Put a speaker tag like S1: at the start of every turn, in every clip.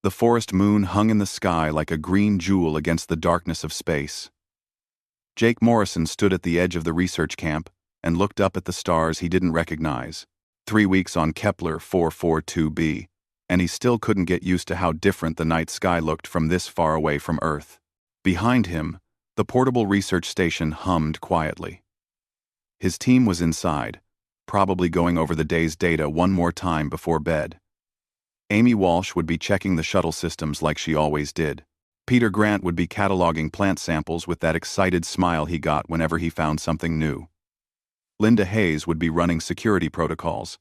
S1: The forest moon hung in the sky like a green jewel against the darkness of space. Jake Morrison stood at the edge of the research camp and looked up at the stars he didn't recognize. 3 weeks on Kepler 442b, and he still couldn't get used to how different the night sky looked from this far away from Earth. Behind him, the portable research station hummed quietly. His team was inside, probably going over the day's data one more time before bed. Amy Walsh would be checking the shuttle systems like she always did. Peter Grant would be cataloging plant samples with that excited smile he got whenever he found something new. Linda Hayes would be running security protocols,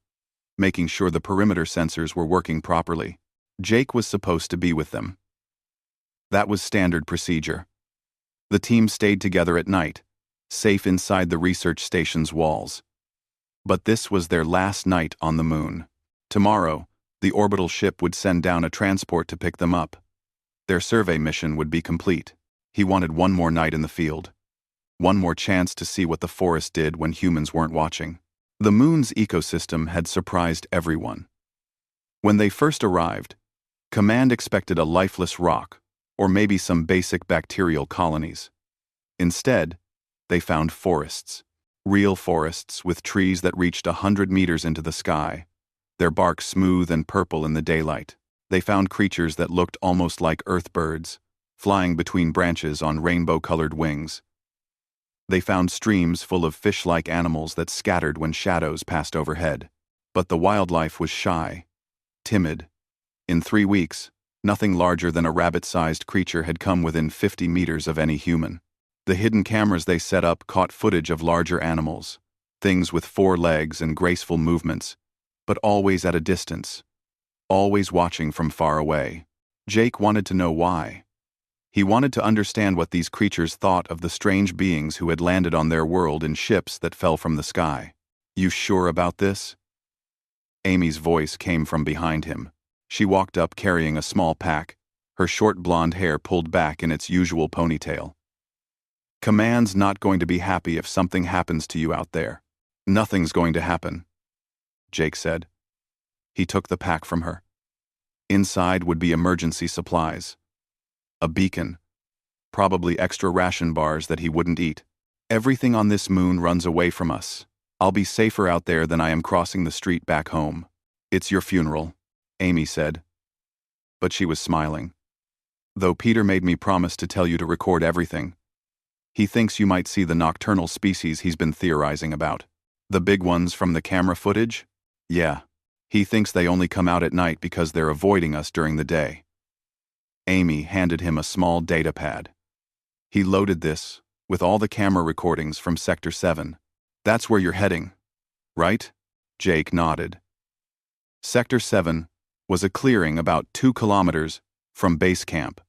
S1: making sure the perimeter sensors were working properly. Jake was supposed to be with them. That was standard procedure. The team stayed together at night, safe inside the research station's walls. But this was their last night on the moon. Tomorrow, the orbital ship would send down a transport to pick them up. Their survey mission would be complete. He wanted one more night in the field. One more chance to see what the forest did when humans weren't watching. The moon's ecosystem had surprised everyone. When they first arrived, Command expected a lifeless rock, or maybe some basic bacterial colonies. Instead, they found forests. Real forests with trees that reached 100 meters into the sky, their bark smooth and purple in the daylight. They found creatures that looked almost like earth birds, flying between branches on rainbow-colored wings. They found streams full of fish-like animals that scattered when shadows passed overhead. But the wildlife was shy, timid. In 3 weeks, nothing larger than a rabbit-sized creature had come within 50 meters of any human. The hidden cameras they set up caught footage of larger animals, things with 4 legs and graceful movements, but always at a distance, always watching from far away. Jake wanted to know why. He wanted to understand what these creatures thought of the strange beings who had landed on their world in ships that fell from the sky. "You sure about this?" Amy's voice came from behind him. She walked up carrying a small pack, her short blonde hair pulled back in its usual ponytail. "Command's not going to be happy if something happens to you out there." "Nothing's going to happen," Jake said. He took the pack from her. Inside would be emergency supplies. A beacon. Probably extra ration bars that he wouldn't eat. "Everything on this moon runs away from us. I'll be safer out there than I am crossing the street back home." "It's your funeral," Amy said. But she was smiling. "Though Peter made me promise to tell you to record everything. He thinks you might see the nocturnal species he's been theorizing about. The big ones from the camera footage? Yeah. He thinks they only come out at night because they're avoiding us during the day." Amy handed him a small data pad. He loaded this, with all the camera recordings from Sector 7. "That's where you're heading, right?" Jake nodded. Sector 7 was a clearing about 2 kilometers from base camp.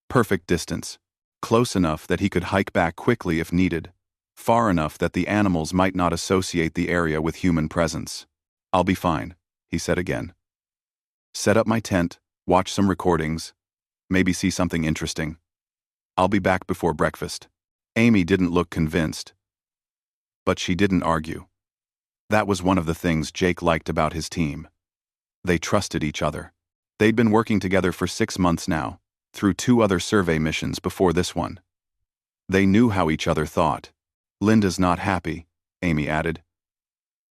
S1: Perfect distance, close enough that he could hike back quickly if needed, far enough that the animals might not associate the area with human presence. "I'll be fine," he said again. "Set up my tent, watch some recordings, maybe see something interesting. I'll be back before breakfast." Amy didn't look convinced, but she didn't argue. That was one of the things Jake liked about his team. They trusted each other. They'd been working together for 6 months now, through 2 other survey missions before this one. They knew how each other thought. "Linda's not happy," Amy added.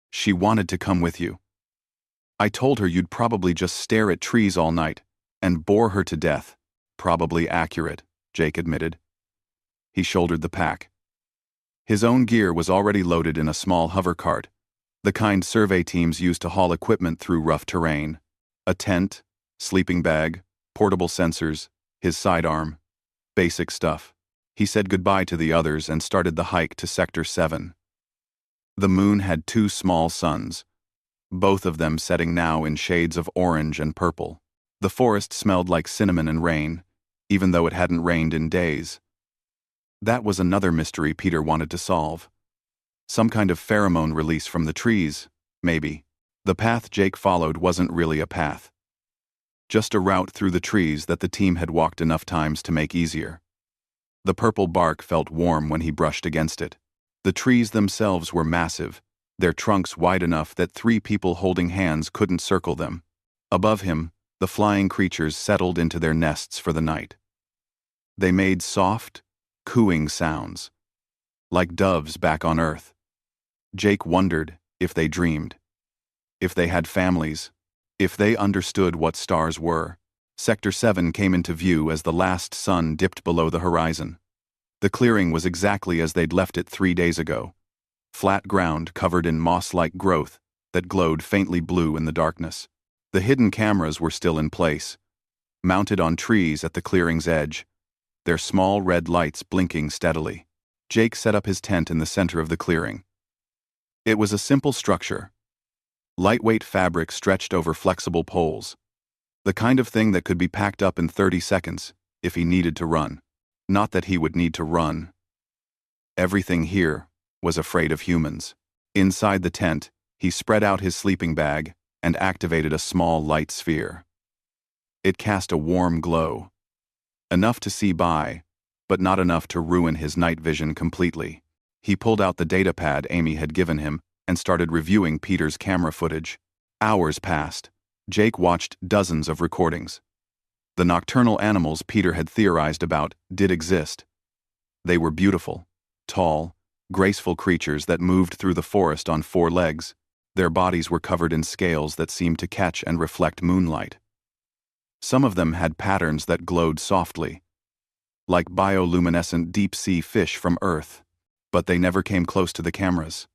S1: "She wanted to come with you. I told her you'd probably just stare at trees all night and bore her to death." "Probably accurate," Jake admitted. He shouldered the pack. His own gear was already loaded in a small hover cart, the kind survey teams use to haul equipment through rough terrain. A tent, sleeping bag, portable sensors, his sidearm. Basic stuff. He said goodbye to the others and started the hike to Sector 7. The moon had 2 small suns, both of them setting now in shades of orange and purple. The forest smelled like cinnamon and rain, even though it hadn't rained in days. That was another mystery Peter wanted to solve. Some kind of pheromone release from the trees, maybe. The path Jake followed wasn't really a path. Just a route through the trees that the team had walked enough times to make easier. The purple bark felt warm when he brushed against it. The trees themselves were massive, their trunks wide enough that 3 people holding hands couldn't circle them. Above him, The flying creatures settled into their nests for the night. They made soft, cooing sounds, like doves back on Earth. Jake wondered if they dreamed, if they had families, if they understood what stars were. Sector 7 came into view as the last sun dipped below the horizon. The clearing was exactly as they'd left it 3 days ago. Flat ground covered in moss-like growth that glowed faintly blue in the darkness. The hidden cameras were still in place, mounted on trees at the clearing's edge, their small red lights blinking steadily. Jake set up his tent in the center of the clearing. It was a simple structure. Lightweight fabric stretched over flexible poles. The kind of thing that could be packed up in 30 seconds if he needed to run. Not that he would need to run. Everything here was afraid of humans. Inside the tent, he spread out his sleeping bag and activated a small light sphere. It cast a warm glow. Enough to see by, but not enough to ruin his night vision completely. He pulled out the datapad Amy had given him and started reviewing Peter's camera footage. Hours passed. Jake watched dozens of recordings. The nocturnal animals Peter had theorized about did exist. They were beautiful, tall, graceful creatures that moved through the forest on 4 legs. Their bodies were covered in scales that seemed to catch and reflect moonlight. Some of them had patterns that glowed softly, like bioluminescent deep-sea fish from Earth, but they never came close to the cameras.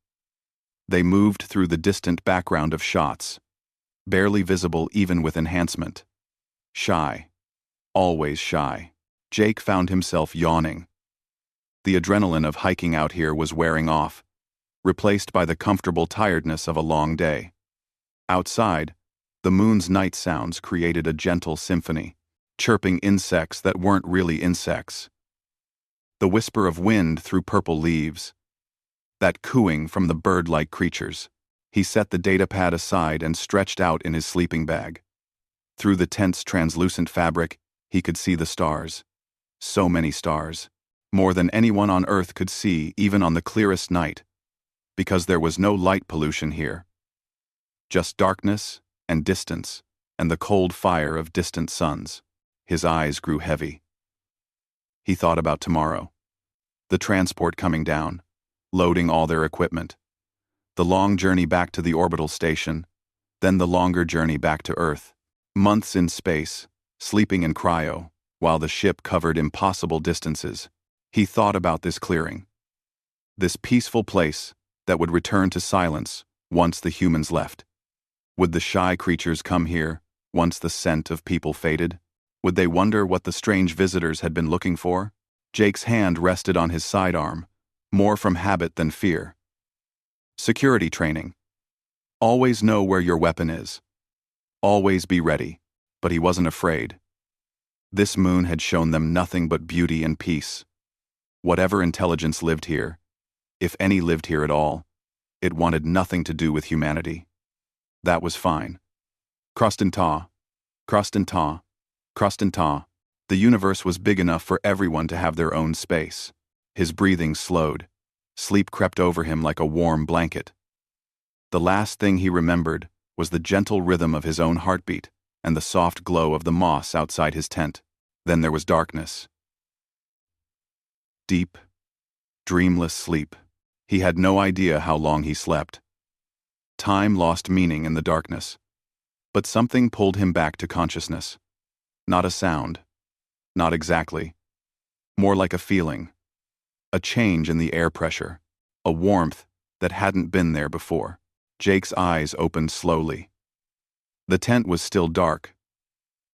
S1: They moved through the distant background of shots, barely visible even with enhancement. Shy. Always shy. Jake found himself yawning. The adrenaline of hiking out here was wearing off, replaced by the comfortable tiredness of a long day. Outside, the moon's night sounds created a gentle symphony, chirping insects that weren't really insects. The whisper of wind through purple leaves. That cooing from the bird-like creatures. He set the datapad aside and stretched out in his sleeping bag. Through the tent's translucent fabric, he could see the stars. So many stars. More than anyone on Earth could see even on the clearest night. Because there was no light pollution here. Just darkness and distance, and the cold fire of distant suns. His eyes grew heavy. He thought about tomorrow. The transport coming down, loading all their equipment. The long journey back to the orbital station, then the longer journey back to Earth. Months in space, sleeping in cryo, while the ship covered impossible distances. He thought about this clearing. This peaceful place that would return to silence once the humans left. Would the shy creatures come here once the scent of people faded? Would they wonder what the strange visitors had been looking for? Jake's hand rested on his sidearm, more from habit than fear. Security training. Always know where your weapon is. Always be ready. But he wasn't afraid. This moon had shown them nothing but beauty and peace. Whatever intelligence lived here, if any lived here at all, it wanted nothing to do with humanity. That was fine. Krustentau, Krustentau, Krustentau. The universe was big enough for everyone to have their own space. His breathing slowed. Sleep crept over him like a warm blanket. The last thing he remembered was the gentle rhythm of his own heartbeat and the soft glow of the moss outside his tent. Then there was darkness. Deep, dreamless sleep. He had no idea how long he slept. Time lost meaning in the darkness. But something pulled him back to consciousness. Not a sound. Not exactly. More like a feeling. A change in the air pressure. A warmth that hadn't been there before. Jake's eyes opened slowly. The tent was still dark,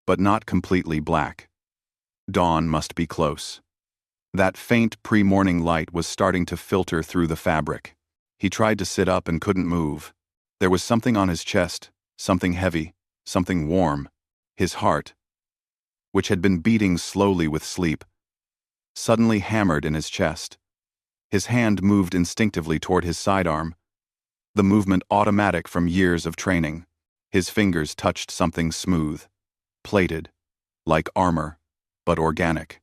S1: but not completely black. Dawn must be close. That faint pre-morning light was starting to filter through the fabric. He tried to sit up and couldn't move. There was something on his chest, something heavy, something warm. His heart, which had been beating slowly with sleep, suddenly hammered in his chest. His hand moved instinctively toward his sidearm, the movement automatic from years of training. His fingers touched something smooth, plated, like armor, but organic.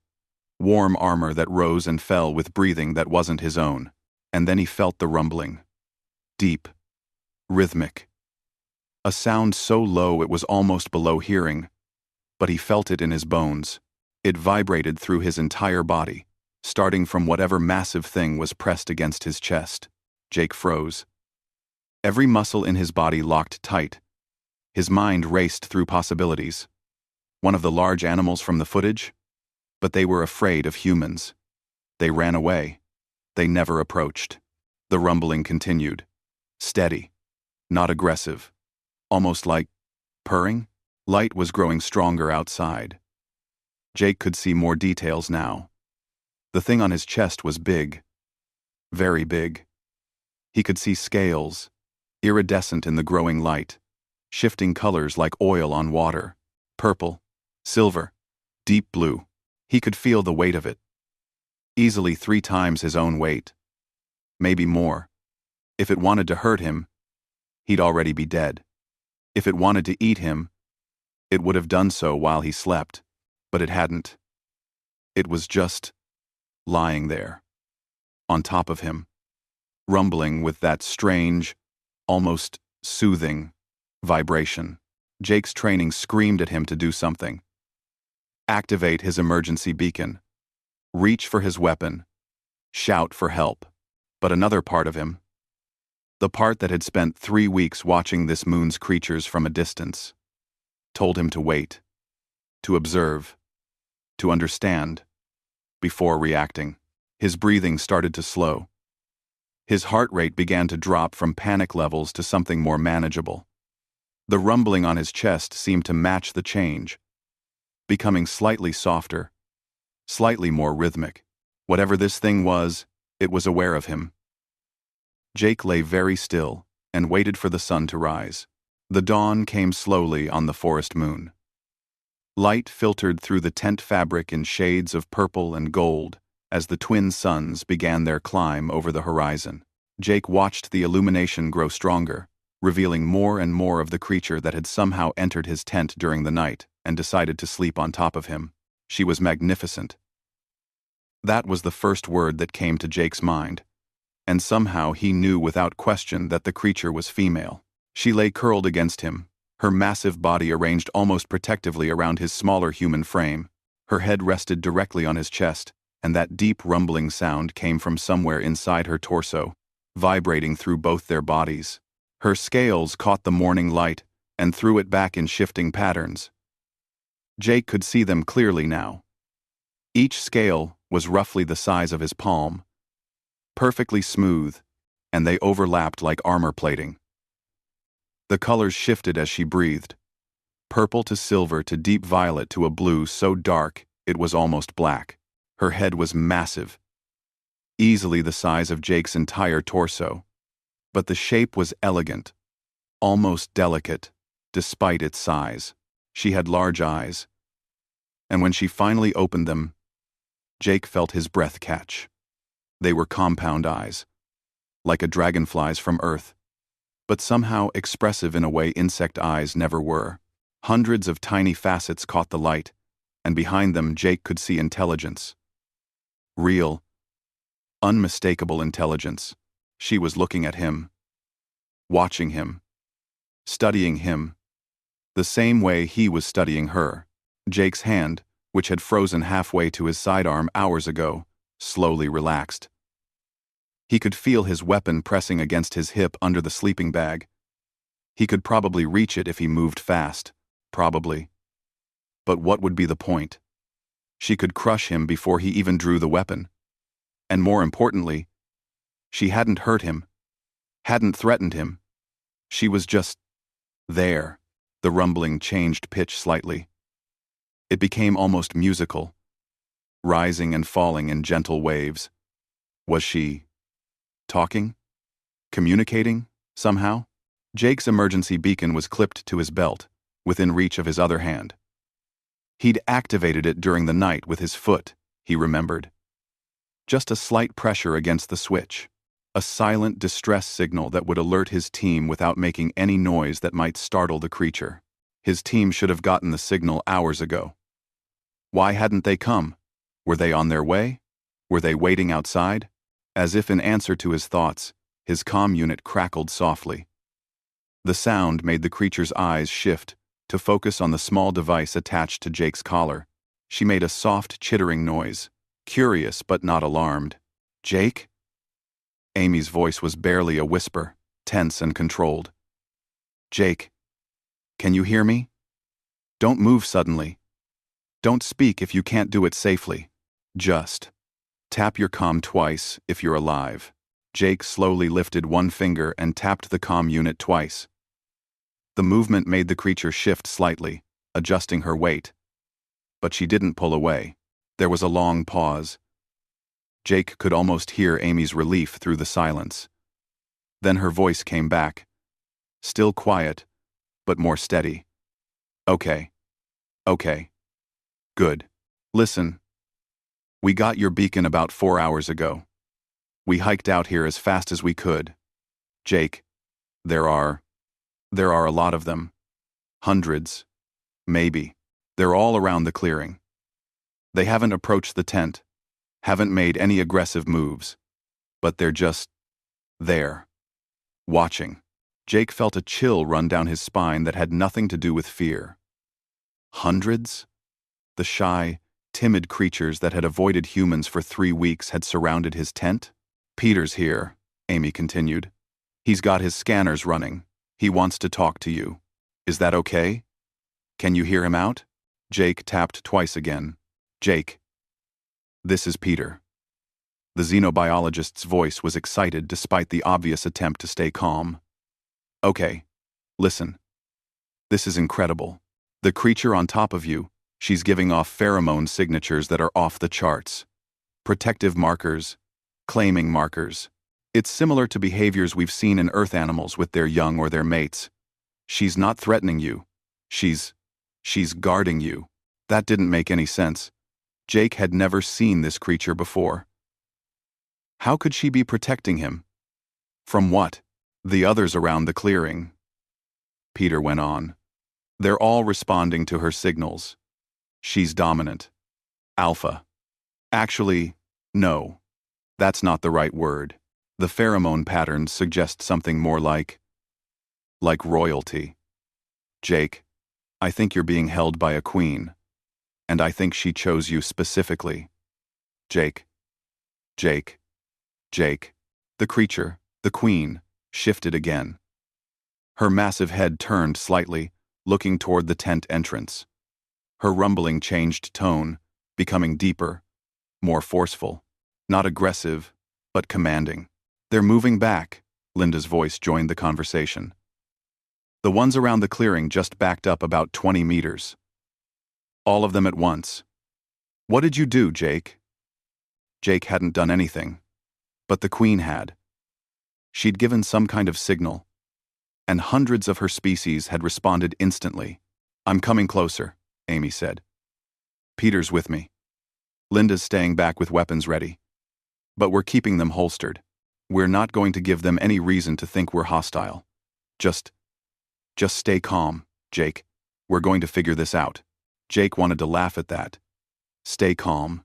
S1: Warm armor that rose and fell with breathing that wasn't his own. And then he felt the rumbling. Deep, rhythmic. A sound so low it was almost below hearing, but he felt it in his bones. It vibrated through his entire body, starting from whatever massive thing was pressed against his chest. Jake froze. Every muscle in his body locked tight. His mind raced through possibilities. One of the large animals from the footage? But they were afraid of humans. They ran away. They never approached. The rumbling continued. Steady. Not aggressive. Almost like purring? Light was growing stronger outside. Jake could see more details now. The thing on his chest was big. Very big. He could see scales, iridescent in the growing light, shifting colors like oil on water. Purple, silver, deep blue. He could feel the weight of it. Easily 3 times his own weight. Maybe more. If it wanted to hurt him, he'd already be dead. If it wanted to eat him, it would have done so while he slept. But it hadn't. It was just lying there, on top of him, rumbling with that strange, almost soothing vibration. Jake's training screamed at him to do something. Activate his emergency beacon. Reach for his weapon. Shout for help. But another part of him, the part that had spent 3 weeks watching this moon's creatures from a distance, told him to wait, to observe, to understand, before reacting. His breathing started to slow. His heart rate began to drop from panic levels to something more manageable. The rumbling on his chest seemed to match the change, becoming slightly softer, slightly more rhythmic. Whatever this thing was, it was aware of him. Jake lay very still and waited for the sun to rise. The dawn came slowly on the forest moon. Light filtered through the tent fabric in shades of purple and gold as the twin suns began their climb over the horizon. Jake watched the illumination grow stronger, revealing more and more of the creature that had somehow entered his tent during the night and decided to sleep on top of him. She was magnificent. That was the first word that came to Jake's mind, and somehow he knew without question that the creature was female. She lay curled against him, her massive body arranged almost protectively around his smaller human frame. Her head rested directly on his chest, and that deep rumbling sound came from somewhere inside her torso, vibrating through both their bodies. Her scales caught the morning light and threw it back in shifting patterns. Jake could see them clearly now. Each scale was roughly the size of his palm, perfectly smooth, and they overlapped like armor plating. The colors shifted as she breathed, purple to silver to deep violet to a blue so dark it was almost black. Her head was massive, easily the size of Jake's entire torso, but the shape was elegant, almost delicate, despite its size. She had large eyes, and when she finally opened them, Jake felt his breath catch. They were compound eyes, like a dragonfly's from Earth, but somehow expressive in a way insect eyes never were. Hundreds of tiny facets caught the light, and behind them Jake could see intelligence. Real, unmistakable intelligence. She was looking at him, watching him, studying him, the same way he was studying her. Jake's hand, which had frozen halfway to his sidearm hours ago, slowly relaxed. He could feel his weapon pressing against his hip under the sleeping bag. He could probably reach it if he moved fast, probably. But what would be the point? She could crush him before he even drew the weapon. And more importantly, she hadn't hurt him, hadn't threatened him. She was just there. The rumbling changed pitch slightly. It became almost musical, rising and falling in gentle waves. Was she talking? Communicating, somehow? Jake's emergency beacon was clipped to his belt, within reach of his other hand. He'd activated it during the night with his foot, he remembered. Just a slight pressure against the switch. A silent distress signal that would alert his team without making any noise that might startle the creature. His team should have gotten the signal hours ago. Why hadn't they come? Were they on their way? Were they waiting outside? As if in answer to his thoughts, his comm unit crackled softly. The sound made the creature's eyes shift to focus on the small device attached to Jake's collar. She made a soft, chittering noise, curious but not alarmed. "Jake?" Amy's voice was barely a whisper, tense and controlled. "Jake, can you hear me? Don't move suddenly. Don't speak if you can't do it safely. Just tap your comm twice if you're alive." Jake slowly lifted one finger and tapped the comm unit twice. The movement made the creature shift slightly, adjusting her weight. But she didn't pull away. There was a long pause. Jake could almost hear Amy's relief through the silence. Then her voice came back. Still quiet, but more steady. "Okay. Okay. Good. Listen. We got your beacon about 4 hours ago. We hiked out here as fast as we could. Jake, there are a lot of them. Hundreds. Maybe. They're all around the clearing. They haven't approached the tent, haven't made any aggressive moves, but they're just there, watching." Jake felt a chill run down his spine that had nothing to do with fear. Hundreds? The shy, timid creatures that had avoided humans for 3 weeks had surrounded his tent? "Peter's here," Amy continued. "He's got his scanners running. He wants to talk to you. Is that okay? Can you hear him out?" Jake tapped twice again. "Jake. This is Peter." The xenobiologist's voice was excited despite the obvious attempt to stay calm. "Okay. Listen. This is incredible. The creature on top of you, she's giving off pheromone signatures that are off the charts. Protective markers, claiming markers. It's similar to behaviors we've seen in Earth animals with their young or their mates. She's not threatening you. She's guarding you." That didn't make any sense. Jake had never seen this creature before. How could she be protecting him? From what? The others around the clearing. Peter went on. "They're all responding to her signals. She's dominant. Alpha. Actually, no. That's not the right word. The pheromone patterns suggest something more like royalty. Jake, I think you're being held by a queen. And I think she chose you specifically. Jake. Jake. Jake." The creature, the queen, shifted again. Her massive head turned slightly, looking toward the tent entrance. Her rumbling changed tone, becoming deeper, more forceful, not aggressive, but commanding. "They're moving back," Linda's voice joined the conversation. "The ones around the clearing just backed up about 20 meters. All of them at once." "What did you do, Jake?" Jake hadn't done anything, but the queen had. She'd given some kind of signal, and hundreds of her species had responded instantly. "I'm coming closer," Amy said. "Peter's with me. Linda's staying back with weapons ready. But we're keeping them holstered. We're not going to give them any reason to think we're hostile. Just stay calm, Jake. We're going to figure this out." Jake wanted to laugh at that. Stay calm.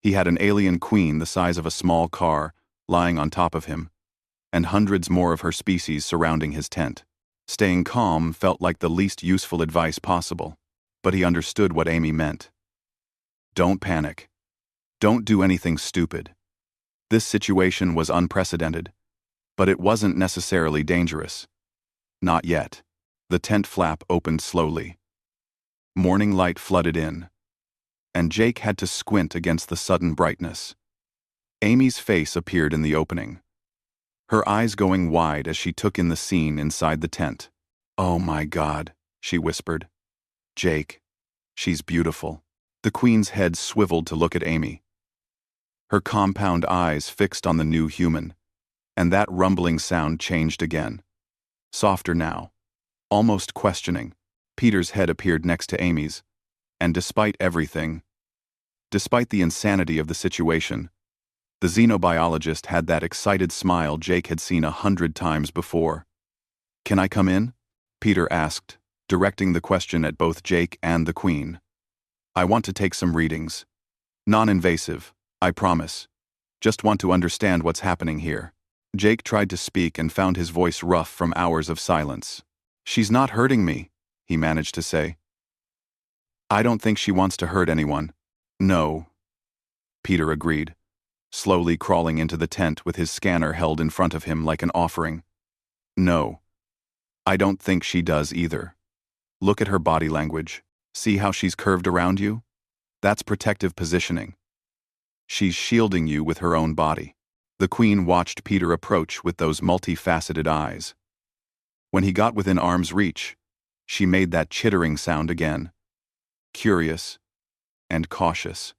S1: He had an alien queen the size of a small car lying on top of him, and hundreds more of her species surrounding his tent. Staying calm felt like the least useful advice possible, but he understood what Amy meant. Don't panic. Don't do anything stupid. This situation was unprecedented, but it wasn't necessarily dangerous. Not yet. The tent flap opened slowly. Morning light flooded in, and Jake had to squint against the sudden brightness. Amy's face appeared in the opening, her eyes going wide as she took in the scene inside the tent. "Oh my God," she whispered. "Jake, she's beautiful." The queen's head swiveled to look at Amy. Her compound eyes fixed on the new human, and that rumbling sound changed again. Softer now, almost questioning. Peter's head appeared next to Amy's, and despite everything, despite the insanity of the situation, the xenobiologist had that excited smile Jake had seen 100 times before. "Can I come in?" Peter asked, directing the question at both Jake and the Queen. "I want to take some readings. Non-invasive, I promise. Just want to understand what's happening here." Jake tried to speak and found his voice rough from hours of silence. "She's not hurting me," he managed to say. "I don't think she wants to hurt anyone." "No," Peter agreed, slowly crawling into the tent with his scanner held in front of him like an offering. "No, I don't think she does either. Look at her body language. See how she's curved around you? That's protective positioning. She's shielding you with her own body." The Queen watched Peter approach with those multifaceted eyes. When he got within arm's reach, she made that chittering sound again. Curious and cautious.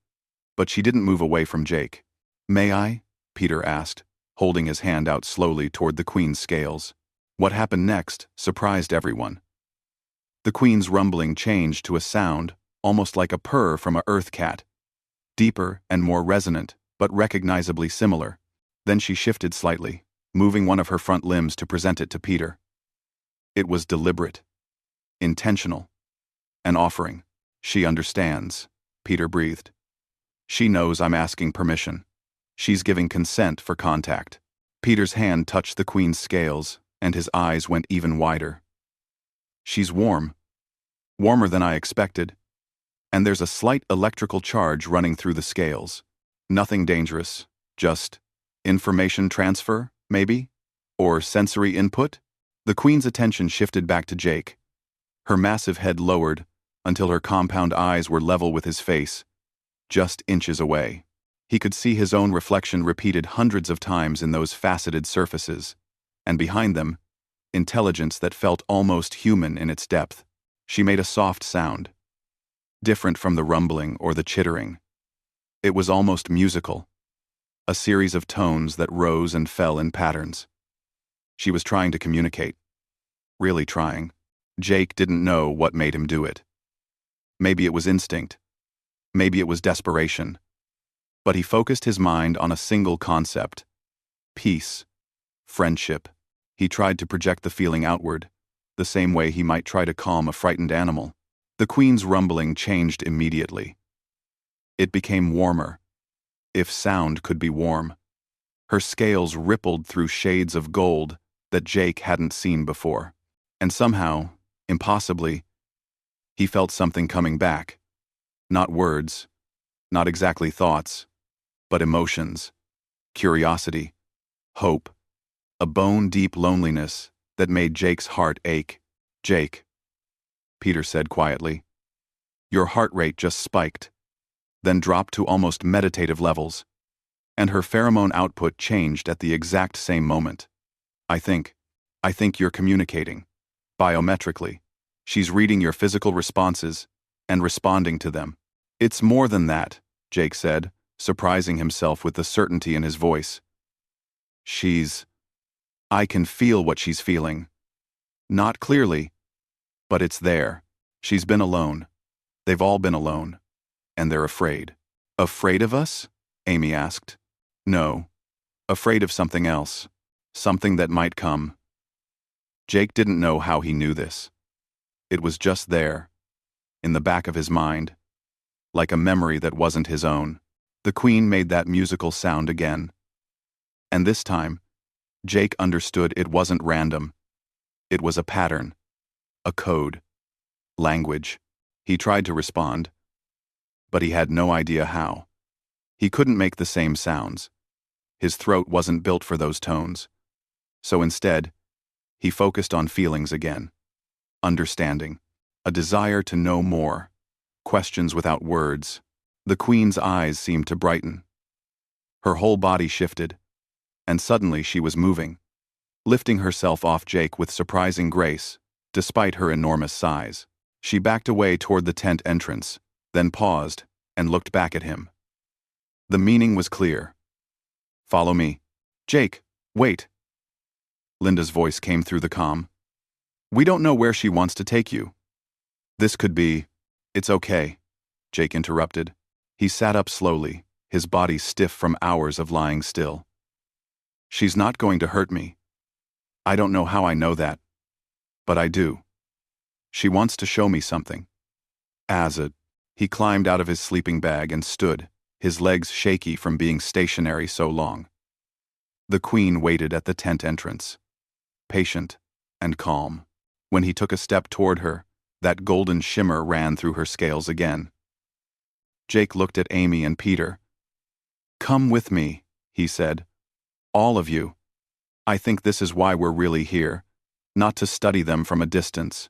S1: But she didn't move away from Jake. "May I?" Peter asked, holding his hand out slowly toward the Queen's scales. What happened next surprised everyone. The Queen's rumbling changed to a sound, almost like a purr from a earth cat. Deeper and more resonant, but recognizably similar. Then she shifted slightly, moving one of her front limbs to present it to Peter. It was deliberate. Intentional. An offering. "She understands," Peter breathed. "She knows I'm asking permission. She's giving consent for contact." Peter's hand touched the Queen's scales, and his eyes went even wider. "She's warm. Warmer than I expected. And there's a slight electrical charge running through the scales. Nothing dangerous, just information transfer, maybe? Or sensory input?" The Queen's attention shifted back to Jake. Her massive head lowered until her compound eyes were level with his face, just inches away. He could see his own reflection repeated hundreds of times in those faceted surfaces, and behind them, intelligence that felt almost human in its depth. She made a soft sound, different from the rumbling or the chittering. It was almost musical, a series of tones that rose and fell in patterns. She was trying to communicate. Really trying. Jake didn't know what made him do it. Maybe it was instinct. Maybe it was desperation. But he focused his mind on a single concept: peace, friendship. He tried to project the feeling outward, the same way he might try to calm a frightened animal. The Queen's rumbling changed immediately. It became warmer, if sound could be warm. Her scales rippled through shades of gold that Jake hadn't seen before. And somehow, impossibly, he felt something coming back. Not words, not exactly thoughts, but emotions, curiosity, hope, a bone-deep loneliness that made Jake's heart ache. "Jake," Peter said quietly, "your heart rate just spiked, then dropped to almost meditative levels, and her pheromone output changed at the exact same moment. I think you're communicating, biometrically. She's reading your physical responses and responding to them." "It's more than that," Jake said, surprising himself with the certainty in his voice. I can feel what she's feeling. Not clearly, but it's there. She's been alone. They've all been alone. And they're afraid." "Afraid of us?" Amy asked. "No. Afraid of something else. Something that might come." Jake didn't know how he knew this. It was just there, in the back of his mind, like a memory that wasn't his own. The Queen made that musical sound again. And this time, Jake understood it wasn't random. It was a pattern, a code, language. He tried to respond, but he had no idea how. He couldn't make the same sounds. His throat wasn't built for those tones. So instead, he focused on feelings again. Understanding. A desire to know more. Questions without words. The Queen's eyes seemed to brighten. Her whole body shifted, and suddenly she was moving, lifting herself off Jake with surprising grace, despite her enormous size. She backed away toward the tent entrance, then paused and looked back at him. The meaning was clear. "Follow me." "Jake, wait." Linda's voice came through the comm. "We don't know where she wants to take you." "This could be..." "It's okay," Jake interrupted. He sat up slowly, his body stiff from hours of lying still. "She's not going to hurt me. I don't know how I know that, but I do. She wants to show me something." He climbed out of his sleeping bag and stood, his legs shaky from being stationary so long. The Queen waited at the tent entrance, patient and calm. When he took a step toward her, That golden shimmer ran through her scales again. Jake looked at Amy and Peter. "Come with me," he said. "All of you. I think this is why we're really here. Not to study them from a distance.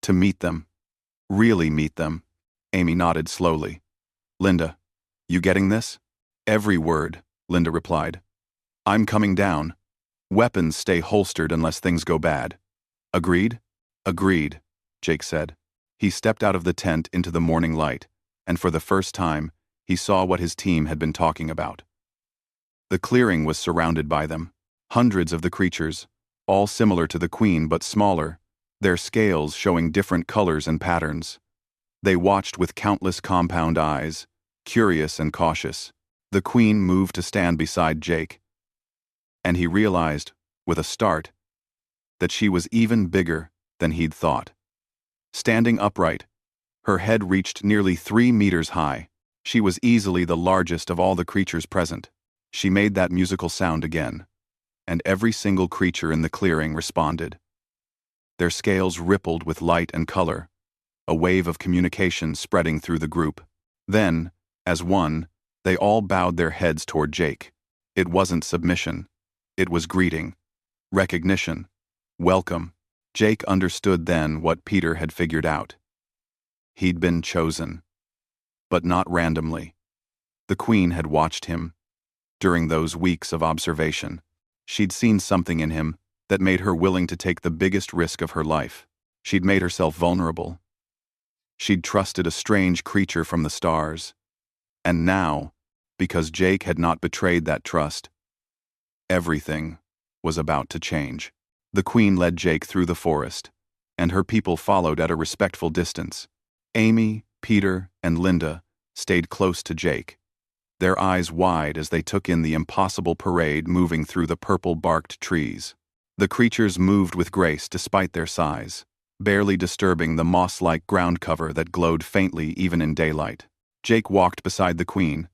S1: To meet them. Really meet them." Amy nodded slowly. "Linda, you getting this?" "Every word," Linda replied. "I'm coming down. Weapons stay holstered unless things go bad. Agreed?" "Agreed," Jake said. He stepped out of the tent into the morning light, and for the first time, he saw what his team had been talking about. The clearing was surrounded by them. Hundreds of the creatures, all similar to the queen but smaller, their scales showing different colors and patterns. They watched with countless compound eyes, curious and cautious. The queen moved to stand beside Jake, and he realized, with a start, that she was even bigger than he'd thought. Standing upright, her head reached nearly 3 meters high. She was easily the largest of all the creatures present. She made that musical sound again, and every single creature in the clearing responded. Their scales rippled with light and color, a wave of communication spreading through the group. Then, as one, they all bowed their heads toward Jake. It wasn't submission. It was greeting, recognition, welcome. Jake understood then what Peter had figured out. He'd been chosen. But not randomly. The queen had watched him. During those weeks of observation, she'd seen something in him that made her willing to take the biggest risk of her life. She'd made herself vulnerable. She'd trusted a strange creature from the stars. And now, because Jake had not betrayed that trust, everything was about to change. The queen led Jake through the forest, and her people followed at a respectful distance. Amy, Peter, and Linda stayed close to Jake, their eyes wide as they took in the impossible parade moving through the purple-barked trees. The creatures moved with grace despite their size, barely disturbing the moss-like ground cover that glowed faintly even in daylight. Jake walked beside the queen,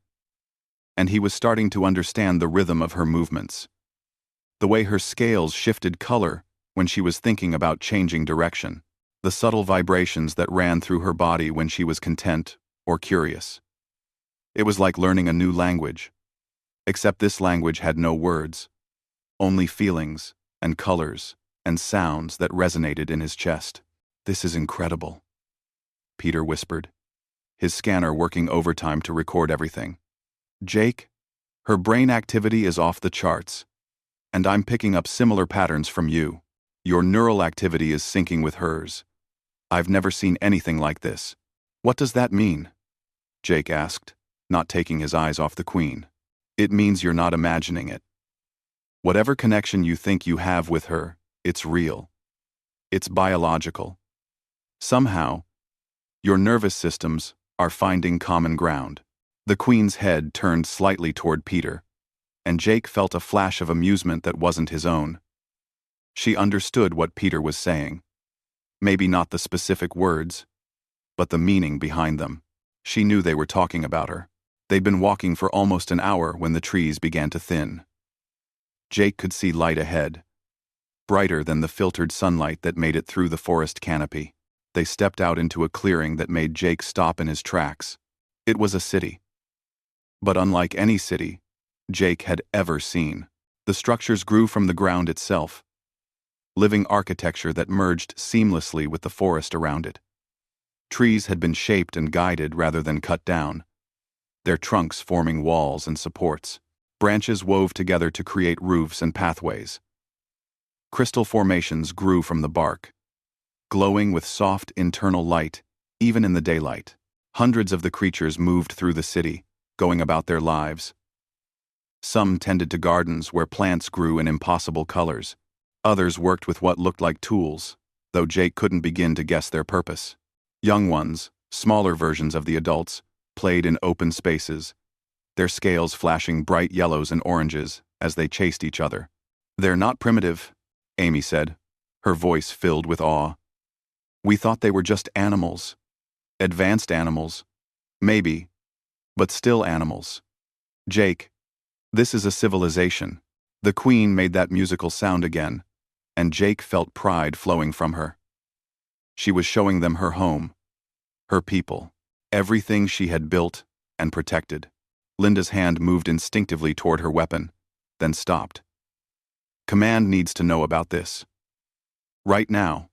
S1: and he was starting to understand the rhythm of her movements. The way her scales shifted color when she was thinking about changing direction. The subtle vibrations that ran through her body when she was content or curious. It was like learning a new language, except this language had no words, only feelings and colors and sounds that resonated in his chest. "This is incredible," Peter whispered, his scanner working overtime to record everything. "Jake, her brain activity is off the charts, and I'm picking up similar patterns from you. Your neural activity is syncing with hers. I've never seen anything like this." "What does that mean?" Jake asked, not taking his eyes off the queen. "It means you're not imagining it. Whatever connection you think you have with her, it's real. It's biological. Somehow, your nervous systems are finding common ground." The queen's head turned slightly toward Peter, and Jake felt a flash of amusement that wasn't his own. She understood what Peter was saying. Maybe not the specific words, but the meaning behind them. She knew they were talking about her. They'd been walking for almost an hour when the trees began to thin. Jake could see light ahead, brighter than the filtered sunlight that made it through the forest canopy. They stepped out into a clearing that made Jake stop in his tracks. It was a city. But unlike any city Jake had ever seen, the structures grew from the ground itself, living architecture that merged seamlessly with the forest around it. Trees had been shaped and guided rather than cut down, their trunks forming walls and supports. Branches wove together to create roofs and pathways. Crystal formations grew from the bark, glowing with soft internal light, even in the daylight. Hundreds of the creatures moved through the city, going about their lives. Some tended to gardens where plants grew in impossible colors. Others worked with what looked like tools, though Jake couldn't begin to guess their purpose. Young ones, smaller versions of the adults, played in open spaces, their scales flashing bright yellows and oranges as they chased each other. "They're not primitive," Amy said, her voice filled with awe. "We thought they were just animals. Advanced animals. Maybe, but still animals. Jake, this is a civilization." The queen made that musical sound again, and Jake felt pride flowing from her. She was showing them her home, her people, everything she had built and protected. Linda's hand moved instinctively toward her weapon, then stopped. Command needs to know about this. Right now.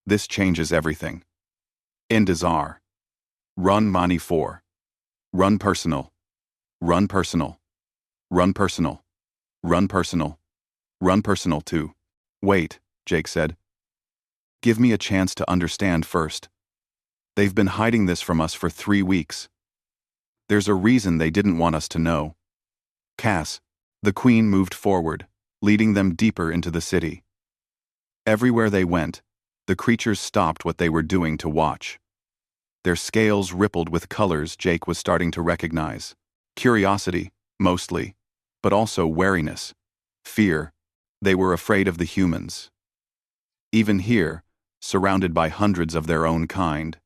S1: This changes everything. Indazar. Run Mani 4. Run personal. Run personal. Run personal. Run personal. Run personal 2. Wait, Jake said. Give me a chance to understand first. They've been hiding this from us for 3 weeks. There's a reason they didn't want us to know. Cass, the queen moved forward, leading them deeper into the city. Everywhere they went, the creatures stopped what they were doing to watch. Their scales rippled with colors Jake was starting to recognize. Curiosity, mostly, but also wariness, fear. They were afraid of the humans. Even here, surrounded by hundreds of their own kind,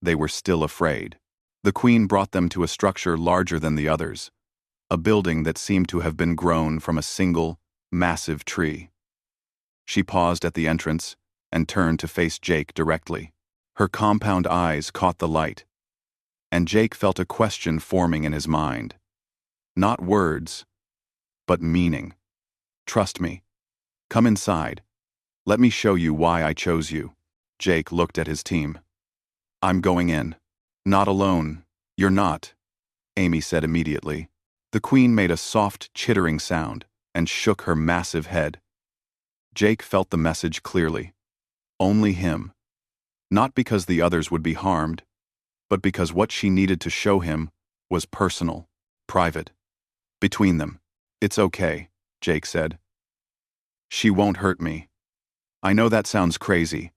S1: they were still afraid. The queen brought them to a structure larger than the others, a building that seemed to have been grown from a single, massive tree. She paused at the entrance and turned to face Jake directly. Her compound eyes caught the light, and Jake felt a question forming in his mind. Not words, but meaning. Trust me. Come inside. Let me show you why I chose you. Jake looked at his team. I'm going in. Not alone. You're not, Amy said immediately. The queen made a soft, chittering sound and shook her massive head. Jake felt the message clearly. Only him. Not because the others would be harmed, but because what she needed to show him was personal, private. Between them. It's okay, Jake said. She won't hurt me. I know that sounds crazy,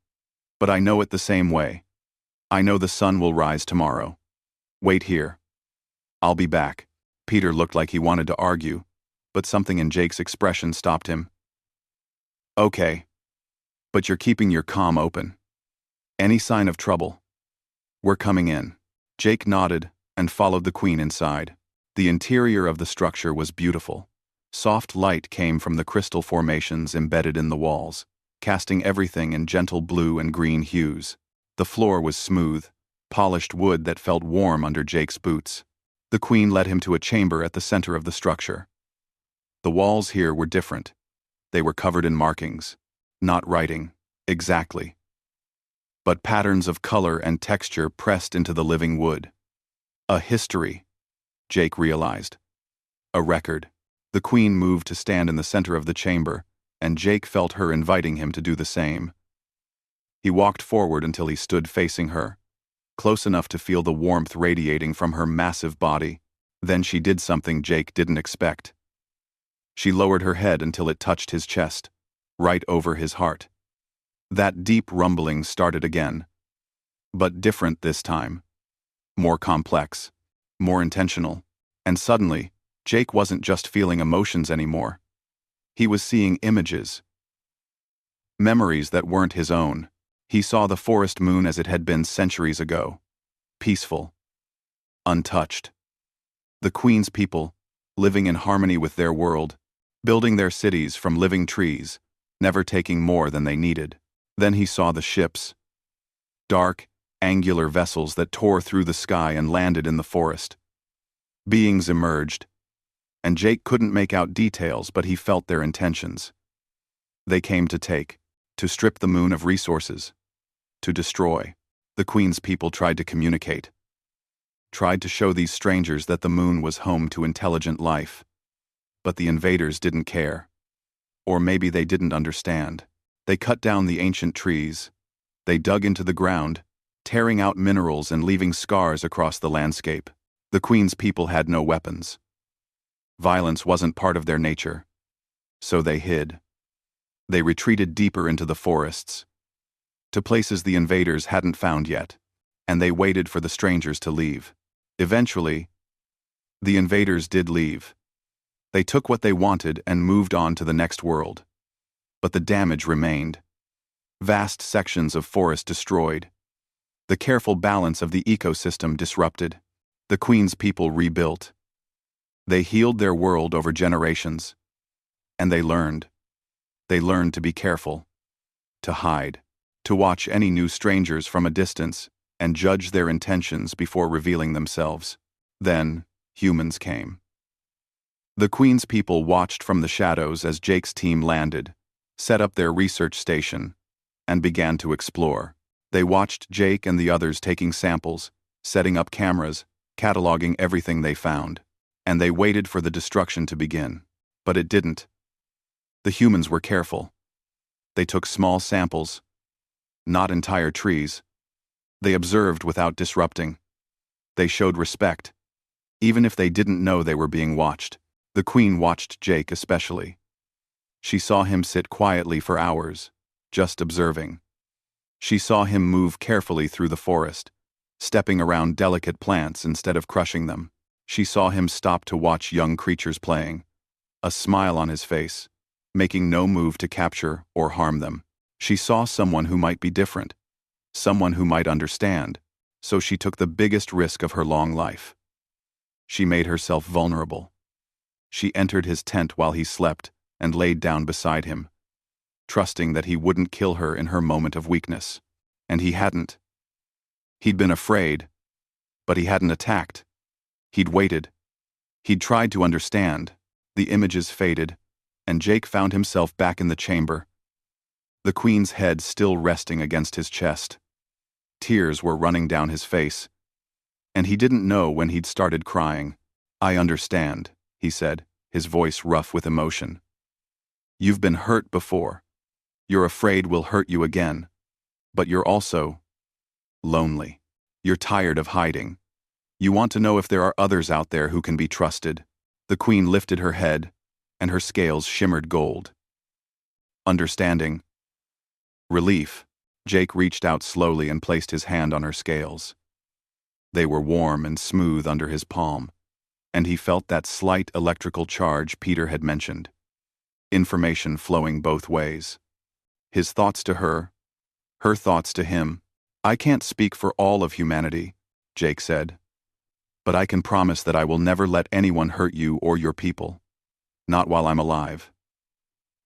S1: but I know it the same way. I know the sun will rise tomorrow. Wait here. I'll be back. Peter looked like he wanted to argue, but something in Jake's expression stopped him. Okay. But you're keeping your comm open. Any sign of trouble? We're coming in. Jake nodded and followed the queen inside. The interior of the structure was beautiful. Soft light came from the crystal formations embedded in the walls, casting everything in gentle blue and green hues. The floor was smooth, polished wood that felt warm under Jake's boots. The queen led him to a chamber at the center of the structure. The walls here were different. They were covered in markings, not writing, exactly, but patterns of color and texture pressed into the living wood. A history, Jake realized. A record. The queen moved to stand in the center of the chamber, and Jake felt her inviting him to do the same. He walked forward until he stood facing her, close enough to feel the warmth radiating from her massive body. Then she did something Jake didn't expect. She lowered her head until it touched his chest, right over his heart. That deep rumbling started again, but different this time. More complex, more intentional, and suddenly, Jake wasn't just feeling emotions anymore. He was seeing images. Memories that weren't his own. He saw the forest moon as it had been centuries ago. Peaceful. Untouched. The queen's people, living in harmony with their world, building their cities from living trees, never taking more than they needed. Then he saw the ships. Dark, angular vessels that tore through the sky and landed in the forest. Beings emerged, and Jake couldn't make out details, but he felt their intentions. They came to take, to strip the moon of resources, to destroy. The queen's people tried to communicate, tried to show these strangers that the moon was home to intelligent life. But the invaders didn't care. Or maybe they didn't understand. They cut down the ancient trees. They dug into the ground, tearing out minerals and leaving scars across the landscape. The queen's people had no weapons. Violence wasn't part of their nature. So they hid. They retreated deeper into the forests, to places the invaders hadn't found yet, and they waited for the strangers to leave. Eventually, the invaders did leave. They took what they wanted and moved on to the next world. But the damage remained. Vast sections of forest destroyed. The careful balance of the ecosystem disrupted. The queen's people rebuilt. They healed their world over generations. And they learned. They learned to be careful. To hide. to watch any new strangers from a distance and judge their intentions before revealing themselves. Then, humans came. The Queen's people watched from the shadows as Jake's team landed, set up their research station, and began to explore. They watched Jake and the others taking samples, setting up cameras, cataloging everything they found, and they waited for the destruction to begin. But it didn't. The humans were careful. They took small samples, not entire trees. They observed without disrupting. They showed respect, even if they didn't know they were being watched. The Queen watched Jake especially. She saw him sit quietly for hours, just observing. She saw him move carefully through the forest, stepping around delicate plants instead of crushing them. She saw him stop to watch young creatures playing, a smile on his face, making no move to capture or harm them. She saw someone who might be different, someone who might understand, so she took the biggest risk of her long life. She made herself vulnerable. She entered his tent while he slept and laid down beside him, trusting that he wouldn't kill her in her moment of weakness. And he hadn't. He'd been afraid, but he hadn't attacked. He'd waited. He'd tried to understand. The images faded, and Jake found himself back in the chamber, the Queen's head still resting against his chest. Tears were running down his face, and he didn't know when he'd started crying. "I understand," he said, his voice rough with emotion. "You've been hurt before. You're afraid we'll hurt you again. But you're also lonely. You're tired of hiding. You want to know if there are others out there who can be trusted." The Queen lifted her head, and her scales shimmered gold. Understanding. Relief. Jake reached out slowly and placed his hand on her scales. They were warm and smooth under his palm, and he felt that slight electrical charge Peter had mentioned. Information flowing both ways. His thoughts to her thoughts to him. "I can't speak for all of humanity," Jake said, "but I can promise that I will never let anyone hurt you or your people. Not while I'm alive.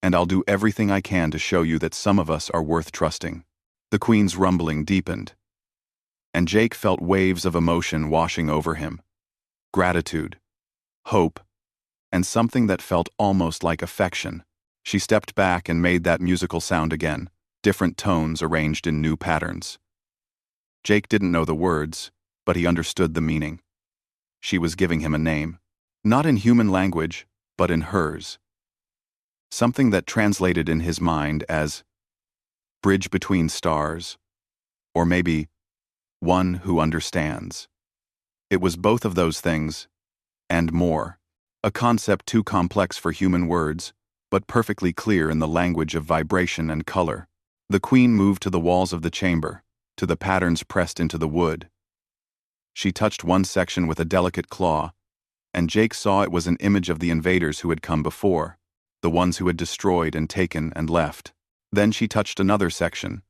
S1: And I'll do everything I can to show you that some of us are worth trusting." The Queen's rumbling deepened, and Jake felt waves of emotion washing over him. Gratitude, hope, and something that felt almost like affection. She stepped back and made that musical sound again, different tones arranged in new patterns. Jake didn't know the words, but he understood the meaning. She was giving him a name, not in human language, but in hers. Something that translated in his mind as bridge between stars, or maybe one who understands. It was both of those things, and more, a concept too complex for human words, but perfectly clear in the language of vibration and color. The Queen moved to the walls of the chamber, to the patterns pressed into the wood. She touched one section with a delicate claw, and Jake saw it was an image of the invaders who had come before, the ones who had destroyed and taken and left. Then she touched another section,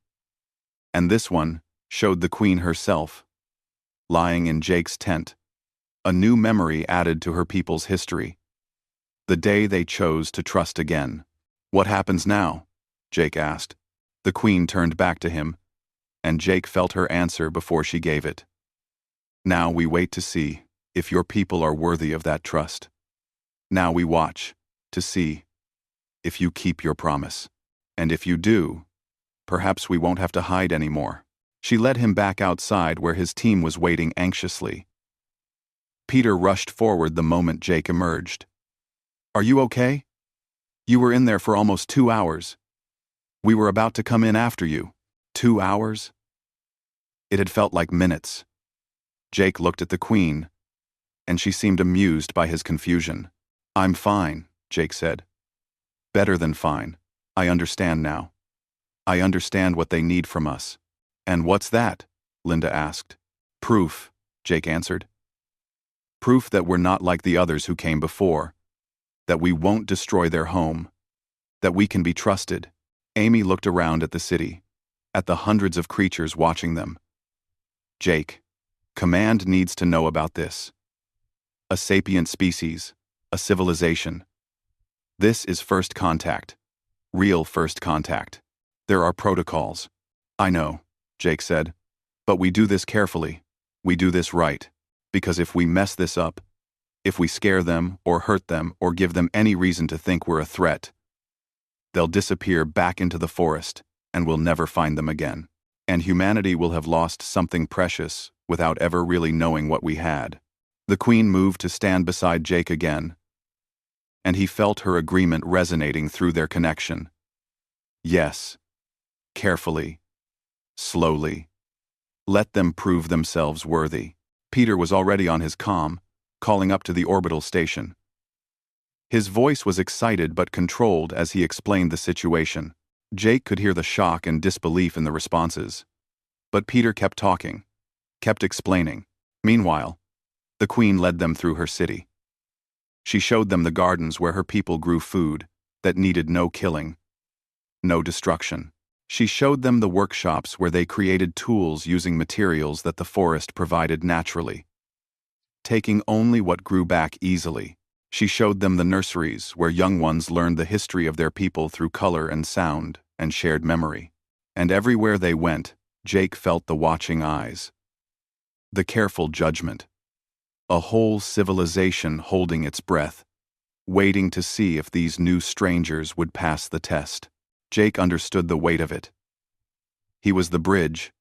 S1: and this one showed the Queen herself, lying in Jake's tent, a new memory added to her people's history. The day they chose to trust again. "What happens now?" Jake asked. The Queen turned back to him, and Jake felt her answer before she gave it. "Now we wait to see if your people are worthy of that trust. Now we watch to see if you keep your promise. And if you do, perhaps we won't have to hide anymore." She led him back outside where his team was waiting anxiously. Peter rushed forward the moment Jake emerged. "Are you okay? You were in there for almost 2 hours. We were about to come in after you." 2 hours? It had felt like minutes. Jake looked at the Queen, and she seemed amused by his confusion. "I'm fine," Jake said. "Better than fine. I understand now. I understand what they need from us." "And what's that?" Linda asked. "Proof," Jake answered. "Proof that we're not like the others who came before, that we won't destroy their home, that we can be trusted." Amy looked around at the city, at the hundreds of creatures watching them. "Jake, Command needs to know about this. A sapient species, a civilization. This is first contact. Real first contact. There are protocols. I know, Jake said. But we do this carefully. We do this right. Because if we mess this up, if we scare them or hurt them or give them any reason to think we're a threat, they'll disappear back into the forest and we'll never find them again. And humanity will have lost something precious without ever really knowing what we had. The Queen moved to stand beside Jake again, and he felt her agreement resonating through their connection. Yes. Carefully. Slowly. Let them prove themselves worthy. Peter was already on his comm, calling up to the orbital station. His voice was excited but controlled as he explained the situation. Jake could hear the shock and disbelief in the responses. But Peter kept talking, kept explaining. Meanwhile, the Queen led them through her city. She showed them the gardens where her people grew food that needed no killing, no destruction. She showed them the workshops where they created tools using materials that the forest provided naturally, taking only what grew back easily. She showed them the nurseries where young ones learned the history of their people through color and sound and shared memory. And everywhere they went, Jake felt the watching eyes, the careful judgment. A whole civilization holding its breath, waiting to see if these new strangers would pass the test. Jake understood the weight of it. He was the bridge,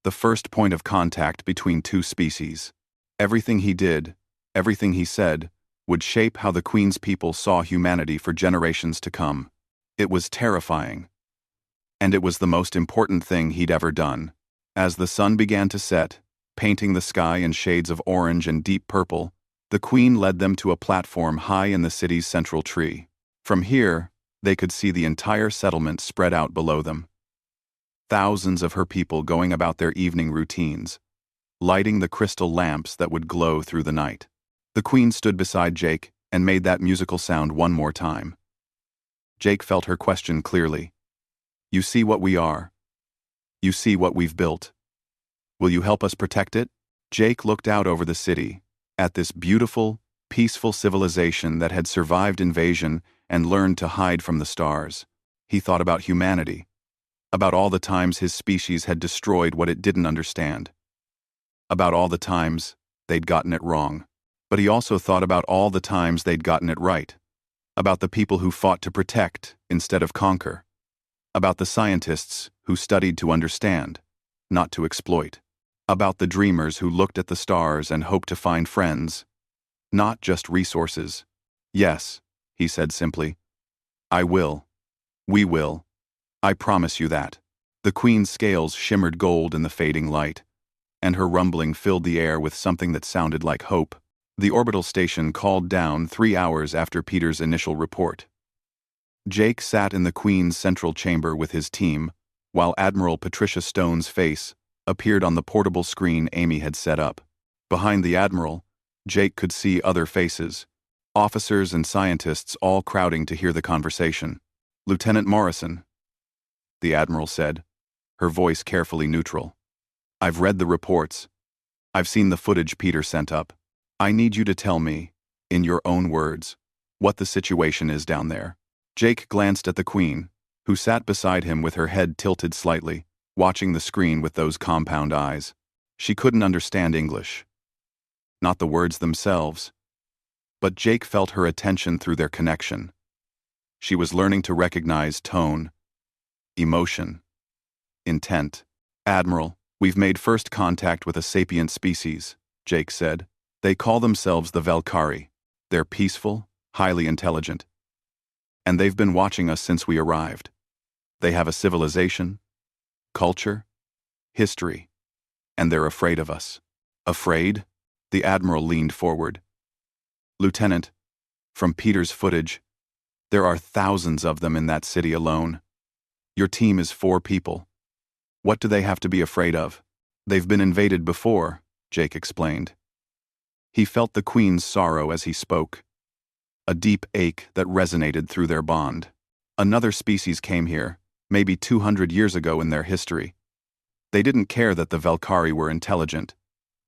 S1: the first point of contact between two species. Everything he did, everything he said, would shape how the Queen's people saw humanity for generations to come. It was terrifying. And it was the most important thing he'd ever done. As the sun began to set, painting the sky in shades of orange and deep purple, the Queen led them to a platform high in the city's central tree. From here, they could see the entire settlement spread out below them. Thousands of her people going about their evening routines, lighting the crystal lamps that would glow through the night. The Queen stood beside Jake and made that musical sound one more time. Jake felt her question clearly. You see what we are. You see what we've built. Will you help us protect it? Jake looked out over the city, at this beautiful, peaceful civilization that had survived invasion and learned to hide from the stars. He thought about humanity, about all the times his species had destroyed what it didn't understand, about all the times they'd gotten it wrong. But he also thought about all the times they'd gotten it right, about the people who fought to protect instead of conquer, about the scientists who studied to understand, not to exploit, about the dreamers who looked at the stars and hoped to find friends, not just resources. Yes, he said simply. I will. We will. I promise you that. The Queen's scales shimmered gold in the fading light, and her rumbling filled the air with something that sounded like hope. The orbital station called down 3 hours after Peter's initial report. Jake sat in the Queen's central chamber with his team, while Admiral Patricia Stone's face appeared on the portable screen Amy had set up. Behind the Admiral, Jake could see other faces, officers and scientists all crowding to hear the conversation. Lieutenant Morrison, the Admiral said, her voice carefully neutral. I've read the reports. I've seen the footage Peter sent up. I need you to tell me, in your own words, what the situation is down there. Jake glanced at the Queen, who sat beside him with her head tilted slightly, watching the screen with those compound eyes. She couldn't understand English. Not the words themselves. But Jake felt her attention through their connection. She was learning to recognize tone, emotion, intent. Admiral, we've made first contact with a sapient species, Jake said. They call themselves the Valkyrie. They're peaceful, highly intelligent. And they've been watching us since we arrived. They have a civilization, culture, history, and they're afraid of us. Afraid? The Admiral leaned forward. Lieutenant, from Peter's footage, there are thousands of them in that city alone. Your team is 4 people. What do they have to be afraid of? They've been invaded before, Jake explained. He felt the Queen's sorrow as he spoke, a deep ache that resonated through their bond. Another species came here, maybe 200 years ago in their history. They didn't care that the Valkyrie were intelligent.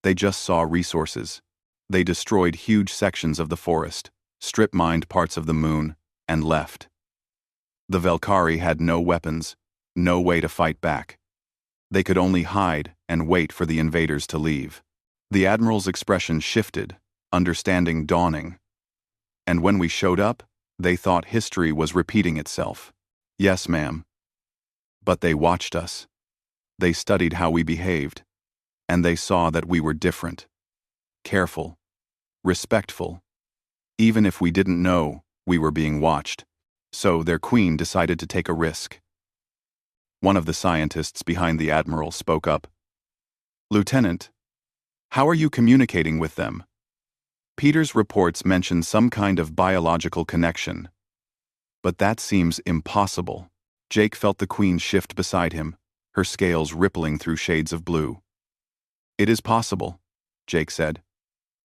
S1: They just saw resources. They destroyed huge sections of the forest, strip-mined parts of the moon, and left. The Valkyrie had no weapons, no way to fight back. They could only hide and wait for the invaders to leave. The Admiral's expression shifted, understanding dawning. And when we showed up, they thought history was repeating itself. Yes, ma'am. But they watched us. They studied how we behaved. And they saw that we were different. Careful. Respectful. Even if we didn't know, we were being watched. So their queen decided to take a risk. One of the scientists behind the Admiral spoke up. Lieutenant, how are you communicating with them? Peter's reports mention some kind of biological connection. But that seems impossible. Jake felt the queen shift beside him, her scales rippling through shades of blue. It is possible, Jake said.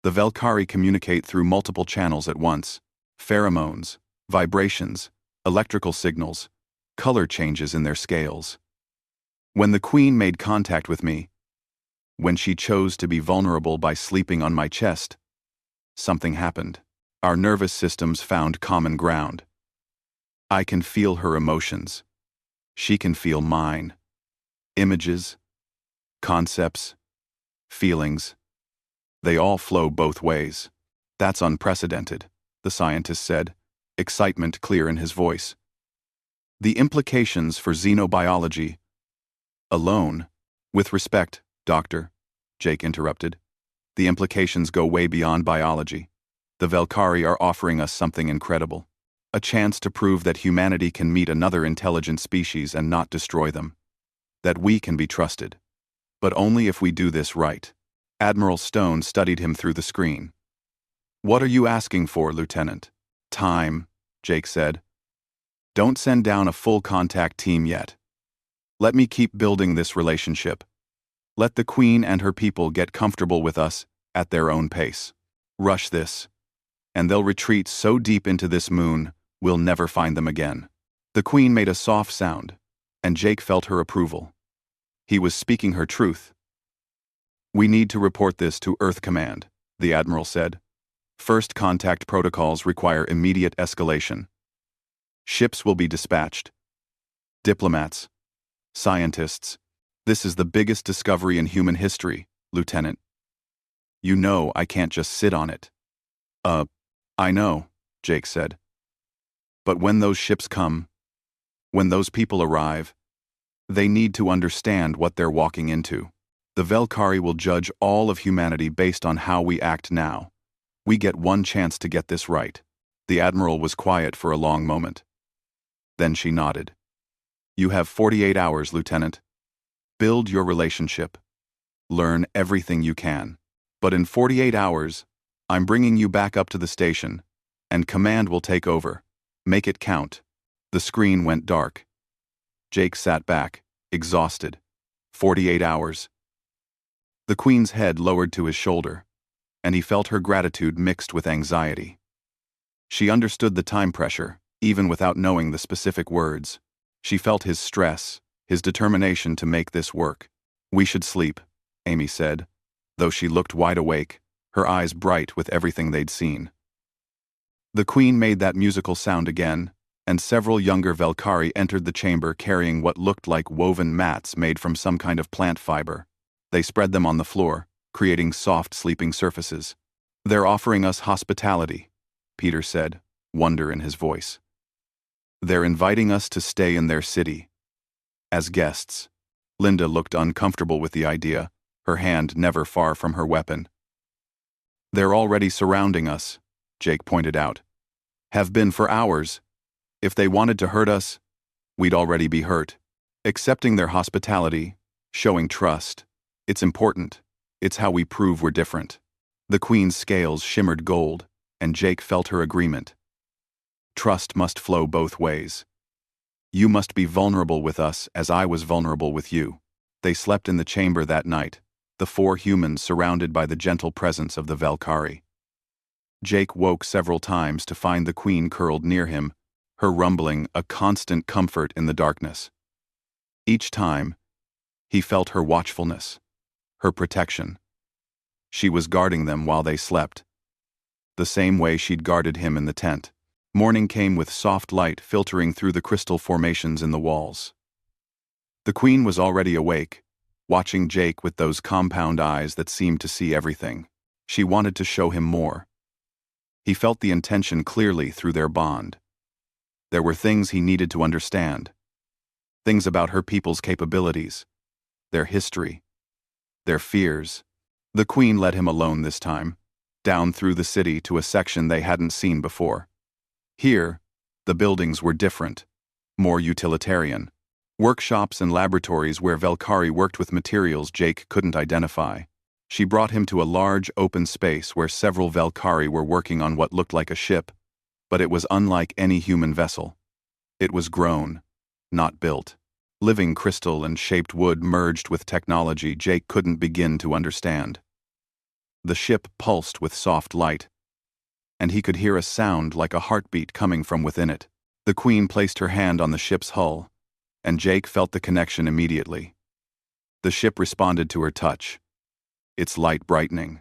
S1: The Velkari communicate through multiple channels at once. Pheromones, vibrations, electrical signals, color changes in their scales. When the queen made contact with me, when she chose to be vulnerable by sleeping on my chest, something happened. Our nervous systems found common ground. I can feel her emotions. She can feel mine. Images, concepts, feelings. They all flow both ways. That's unprecedented, the scientist said, excitement clear in his voice. The implications for xenobiology alone, with respect, Doctor, Jake interrupted. The implications go way beyond biology. The Velkari are offering us something incredible. A chance to prove that humanity can meet another intelligent species and not destroy them. That we can be trusted. But only if we do this right. Admiral Stone studied him through the screen. What are you asking for, Lieutenant? Time, Jake said. Don't send down a full contact team yet. Let me keep building this relationship. Let the Queen and her people get comfortable with us at their own pace. Rush this, and they'll retreat so deep into this moon, we'll never find them again. The Queen made a soft sound, and Jake felt her approval. He was speaking her truth. We need to report this to Earth Command, the Admiral said. First contact protocols require immediate escalation. Ships will be dispatched. Diplomats. Scientists. This is the biggest discovery in human history, Lieutenant. You know I can't just sit on it. I know, Jake said. But when those ships come, when those people arrive, they need to understand what they're walking into. The Velkari will judge all of humanity based on how we act now. We get one chance to get this right. The Admiral was quiet for a long moment. Then she nodded. You have 48 hours, Lieutenant. Build your relationship. Learn everything you can. But in 48 hours, I'm bringing you back up to the station, and Command will take over. Make it count. The screen went dark. Jake sat back, exhausted. 48 hours. The Queen's head lowered to his shoulder, and he felt her gratitude mixed with anxiety. She understood the time pressure, even without knowing the specific words. She felt his stress, his determination to make this work. We should sleep, Amy said, though she looked wide awake, her eyes bright with everything they'd seen. The Queen made that musical sound again, and several younger Velkari entered the chamber carrying what looked like woven mats made from some kind of plant fiber. They spread them on the floor, creating soft sleeping surfaces. They're offering us hospitality, Peter said, wonder in his voice. They're inviting us to stay in their city. As guests. Linda looked uncomfortable with the idea, her hand never far from her weapon. They're already surrounding us, Jake pointed out. Have been for hours. If they wanted to hurt us, we'd already be hurt. Accepting their hospitality, showing trust, it's important. It's how we prove we're different. The Queen's scales shimmered gold, and Jake felt her agreement. Trust must flow both ways. You must be vulnerable with us as I was vulnerable with you. They slept in the chamber that night, the four humans surrounded by the gentle presence of the Velkari. Jake woke several times to find the Queen curled near him, her rumbling a constant comfort in the darkness. Each time, he felt her watchfulness, her protection. She was guarding them while they slept, the same way she'd guarded him in the tent. Morning came with soft light filtering through the crystal formations in the walls. The Queen was already awake, watching Jake with those compound eyes that seemed to see everything. She wanted to show him more. He felt the intention clearly through their bond. There were things he needed to understand. Things about her people's capabilities, their history, their fears. The Queen let him alone this time, down through the city to a section they hadn't seen before. Here, the buildings were different, more utilitarian. Workshops and laboratories where Valkyrie worked with materials Jake couldn't identify. She brought him to a large open space where several Valkyrie were working on what looked like a ship, but it was unlike any human vessel. It was grown, not built. Living crystal and shaped wood merged with technology Jake couldn't begin to understand. The ship pulsed with soft light, and he could hear a sound like a heartbeat coming from within it. The Queen placed her hand on the ship's hull, and Jake felt the connection immediately. The ship responded to her touch, its light brightening.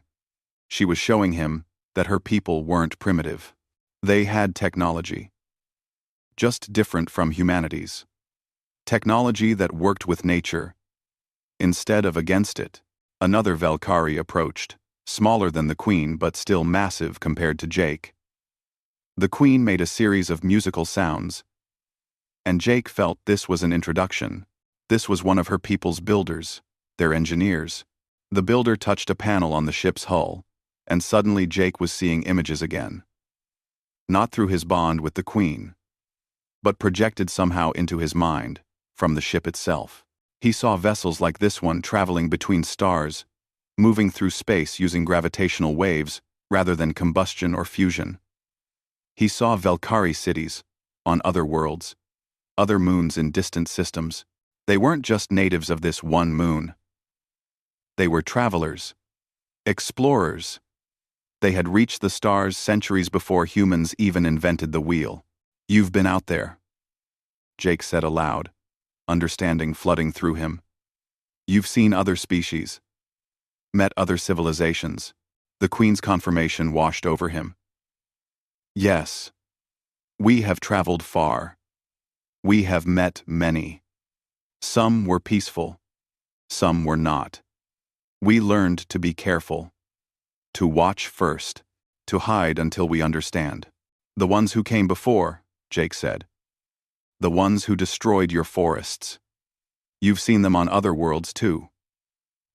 S1: She was showing him that her people weren't primitive. They had technology, just different from humanity's. Technology that worked with nature, instead of against it. Another Valkyrie approached, smaller than the Queen but still massive compared to Jake. The Queen made a series of musical sounds, and Jake felt this was an introduction. This was one of her people's builders, their engineers. The builder touched a panel on the ship's hull, and suddenly Jake was seeing images again. Not through his bond with the Queen, but projected somehow into his mind, from the ship itself. He saw vessels like this one traveling between stars, moving through space using gravitational waves rather than combustion or fusion. He saw Valkyrie cities, on other worlds, other moons in distant systems. They weren't just natives of this one moon. They were travelers, explorers. They had reached the stars centuries before humans even invented the wheel. "You've been out there," Jake said aloud, understanding flooding through him. "You've seen other species, met other civilizations." The Queen's confirmation washed over him. "Yes, we have traveled far. We have met many. Some were peaceful, some were not. We learned to be careful, to watch first, to hide until we understand. The ones who came before," Jake said. "The ones who destroyed your forests. You've seen them on other worlds too,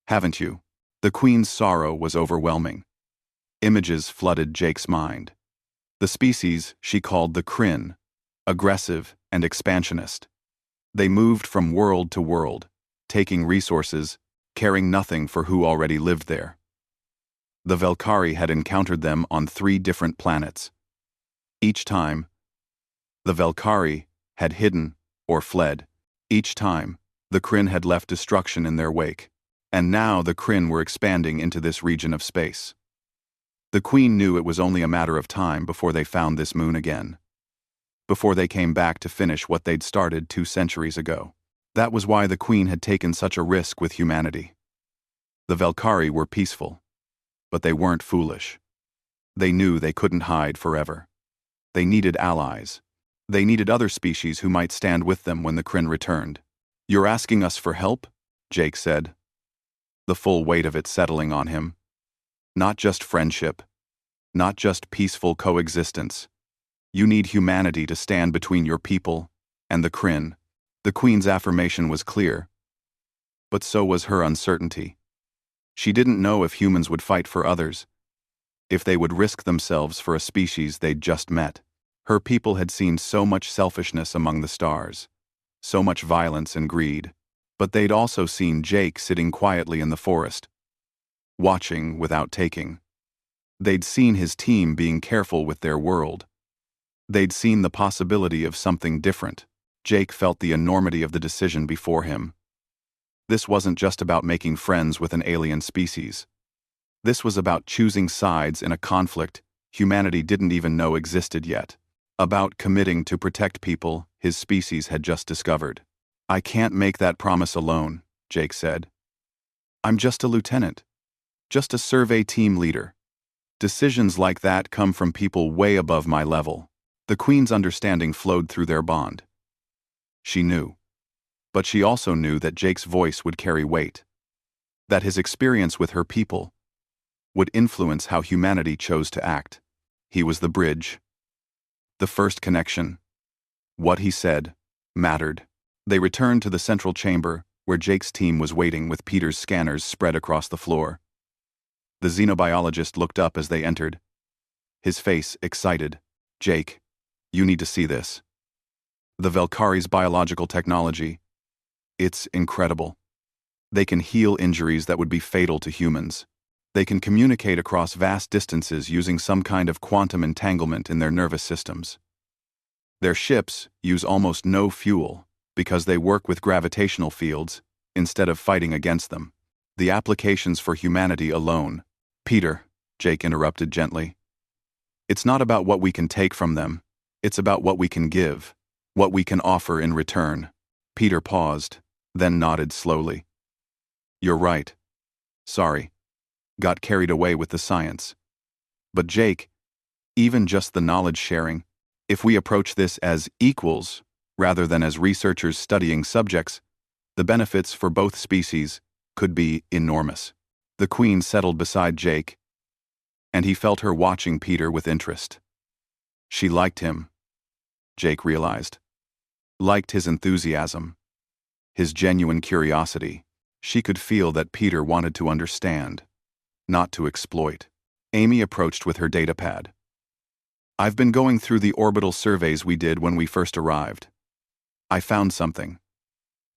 S1: haven't you?" The Queen's sorrow was overwhelming. Images flooded Jake's mind. The species she called the Kryn, aggressive and expansionist. They moved from world to world, taking resources, caring nothing for who already lived there. The Valkyrie had encountered them on 3 different planets. Each time, the Valkyrie had hidden or fled. Each time, the Kryn had left destruction in their wake. And now the Kryn were expanding into this region of space. The Queen knew it was only a matter of time before they found this moon again. Before they came back to finish what they'd started 2 centuries ago. That was why the Queen had taken such a risk with humanity. The Valkyrie were peaceful, but they weren't foolish. They knew they couldn't hide forever. They needed allies. They needed other species who might stand with them when the Kryn returned. "You're asking us for help?" Jake said, the full weight of it settling on him. "Not just friendship, not just peaceful coexistence. You need humanity to stand between your people and the Kryn." The Queen's affirmation was clear, but so was her uncertainty. She didn't know if humans would fight for others, if they would risk themselves for a species they'd just met. Her people had seen so much selfishness among the stars, so much violence and greed, but they'd also seen Jake sitting quietly in the forest, watching without taking. They'd seen his team being careful with their world. They'd seen the possibility of something different. Jake felt the enormity of the decision before him. This wasn't just about making friends with an alien species. This was about choosing sides in a conflict humanity didn't even know existed yet. About committing to protect people his species had just discovered. "I can't make that promise alone," Jake said. "I'm just a lieutenant, just a survey team leader. Decisions like that come from people way above my level." The Queen's understanding flowed through their bond. She knew. But she also knew that Jake's voice would carry weight. that his experience with her people would influence how humanity chose to act. He was the bridge. The first connection. What he said mattered. They returned to the central chamber, where Jake's team was waiting with Peter's scanners spread across the floor. The xenobiologist looked up as they entered, his face excited. "Jake, you need to see this. The Velkari's biological technology. It's incredible. They can heal injuries that would be fatal to humans. They can communicate across vast distances using some kind of quantum entanglement in their nervous systems. Their ships use almost no fuel because they work with gravitational fields instead of fighting against them. The applications for humanity alone." "Peter," Jake interrupted gently, "it's not about what we can take from them. It's about what we can give, what we can offer in return." Peter paused, then nodded slowly. "You're right. Sorry. Got carried away with the science. But Jake, even just the knowledge sharing, if we approach this as equals rather than as researchers studying subjects, the benefits for both species could be enormous." The Queen settled beside Jake, and he felt her watching Peter with interest. She liked him, Jake realized. Liked his enthusiasm, his genuine curiosity. She could feel that Peter wanted to understand, not to exploit. Amy approached with her datapad. "I've been going through the orbital surveys we did when we first arrived. I found something.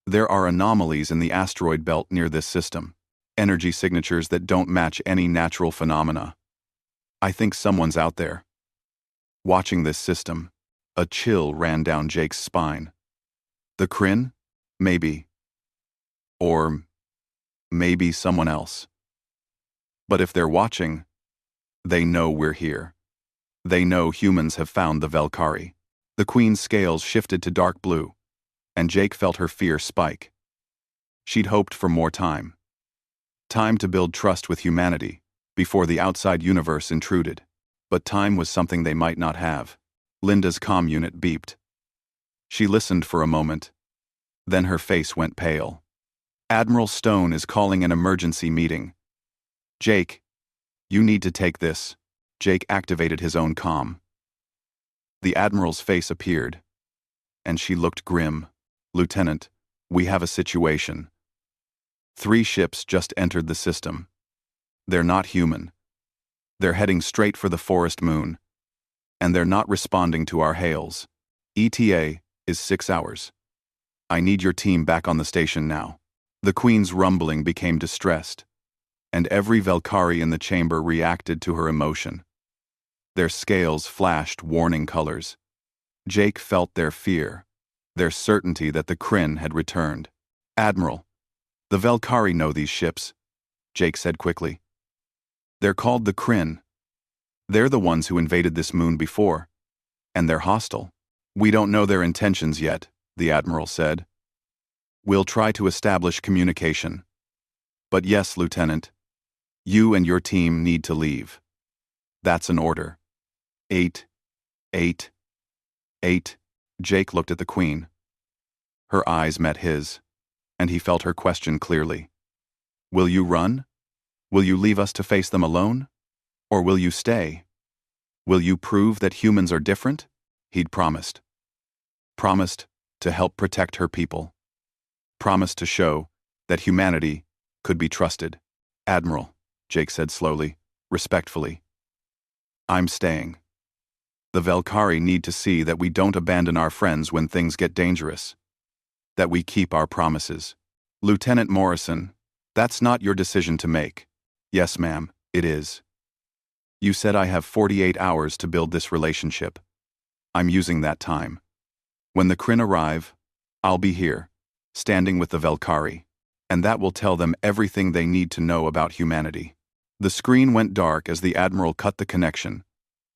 S1: There are anomalies in the asteroid belt near this system, energy signatures that don't match any natural phenomena. I think someone's out there." Watching this system, a chill ran down Jake's spine. The Kryn? Maybe. Or maybe someone else. But if they're watching, they know we're here. They know humans have found the Velkari. The Queen's scales shifted to dark blue, and Jake felt her fear spike. She'd hoped for more time. Time to build trust with humanity before the outside universe intruded. But time was something they might not have. Linda's comm unit beeped. She listened for a moment. Then her face went pale. "Admiral Stone is calling an emergency meeting. Jake, you need to take this." Jake activated his own comm. The Admiral's face appeared, and she looked grim. "Lieutenant, we have a situation. 3 ships just entered the system. They're not human. They're heading straight for the forest moon, and they're not responding to our hails. ETA is 6 hours. I need your team back on the station now." The Queen's rumbling became distressed, and every Velkari in the chamber reacted to her emotion. Their scales flashed warning colors. Jake felt their fear, their certainty that the Kryn had returned. "Admiral, the Velkari know these ships," Jake said quickly. "They're called the Kryn. They're the ones who invaded this moon before, and they're hostile." "We don't know their intentions yet," the Admiral said. "We'll try to establish communication. But yes, Lieutenant, you and your team need to leave. That's an order." 8, 8, 8. Jake looked at the Queen. Her eyes met his, and he felt her question clearly. "Will you run? Will you leave us to face them alone? Or will you stay? Will you prove that humans are different?" He'd promised. Promised to help protect her people. Promised to show that humanity could be trusted. "Admiral," Jake said slowly, respectfully, "I'm staying. The Velkari need to see that we don't abandon our friends when things get dangerous. That we keep our promises." "Lieutenant Morrison, that's not your decision to make." "Yes, ma'am, it is. You said I have 48 hours to build this relationship. I'm using that time. When the Kryn arrive, I'll be here, standing with the Velkari, and that will tell them everything they need to know about humanity." The screen went dark as the Admiral cut the connection,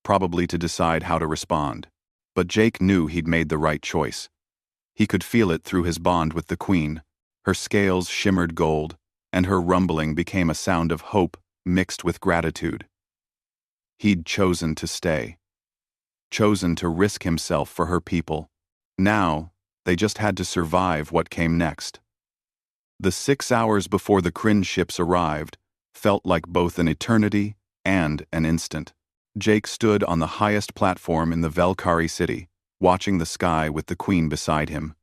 S1: probably to decide how to respond. But Jake knew he'd made the right choice. He could feel it through his bond with the Queen. Her scales shimmered gold, and her rumbling became a sound of hope mixed with gratitude. He'd chosen to stay. Chosen to risk himself for her people. Now, they just had to survive what came next. The 6 hours before the Kryn ships arrived felt like both an eternity and an instant. Jake stood on the highest platform in the Velkari city, watching the sky with the Queen beside him.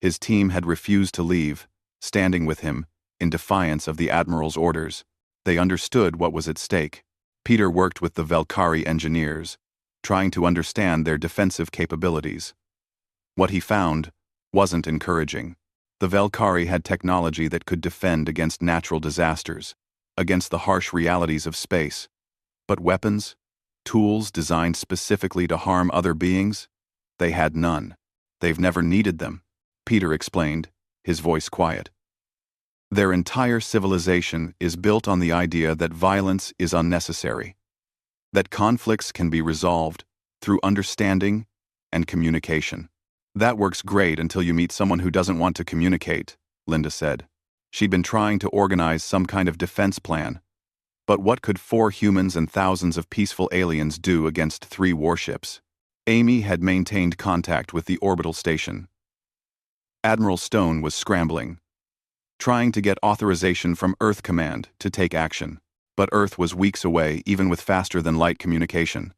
S1: His team had refused to leave, standing with him, in defiance of the Admiral's orders. They understood what was at stake. Peter worked with the Velkari engineers, trying to understand their defensive capabilities. What he found wasn't encouraging. The Velkari had technology that could defend against natural disasters, against the harsh realities of space. But weapons, tools designed specifically to harm other beings, they had none. They've never needed them, Peter explained, his voice quiet. Their entire civilization is built on the idea that violence is unnecessary, that conflicts can be resolved through understanding and communication. That works great until you meet someone who doesn't want to communicate, Linda said. She'd been trying to organize some kind of defense plan. But what could 4 humans and thousands of peaceful aliens do against 3 warships? Amy had maintained contact with the orbital station. Admiral Stone was scrambling, trying to get authorization from Earth Command to take action. But Earth was weeks away, even with faster-than-light communication.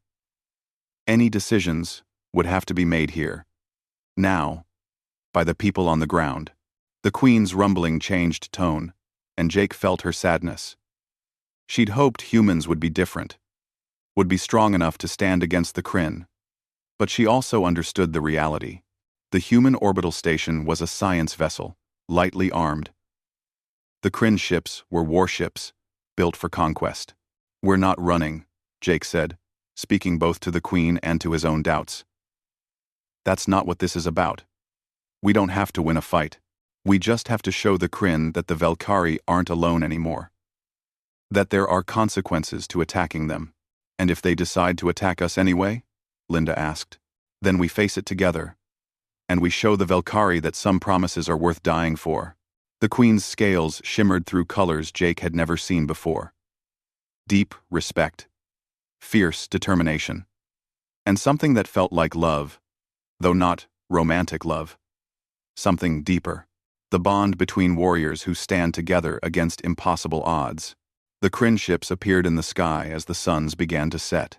S1: Any decisions would have to be made here. Now, by the people on the ground. The Queen's rumbling changed tone, and Jake felt her sadness. She'd hoped humans would be different, would be strong enough to stand against the Kryn. But she also understood the reality. The human orbital station was a science vessel, lightly armed. The Kryn ships were warships, built for conquest. "We're not running," Jake said, speaking both to the Queen and to his own doubts. "That's not what this is about. We don't have to win a fight. We just have to show the Kryn that the Velkari aren't alone anymore. That there are consequences to attacking them. And if they decide to attack us anyway?" Linda asked. "Then we face it together. And we show the Velkari that some promises are worth dying for." The Queen's scales shimmered through colors Jake had never seen before. Deep respect. Fierce determination. And something that felt like love, though not romantic love. Something deeper. The bond between warriors who stand together against impossible odds. The Kryn ships appeared in the sky as the suns began to set.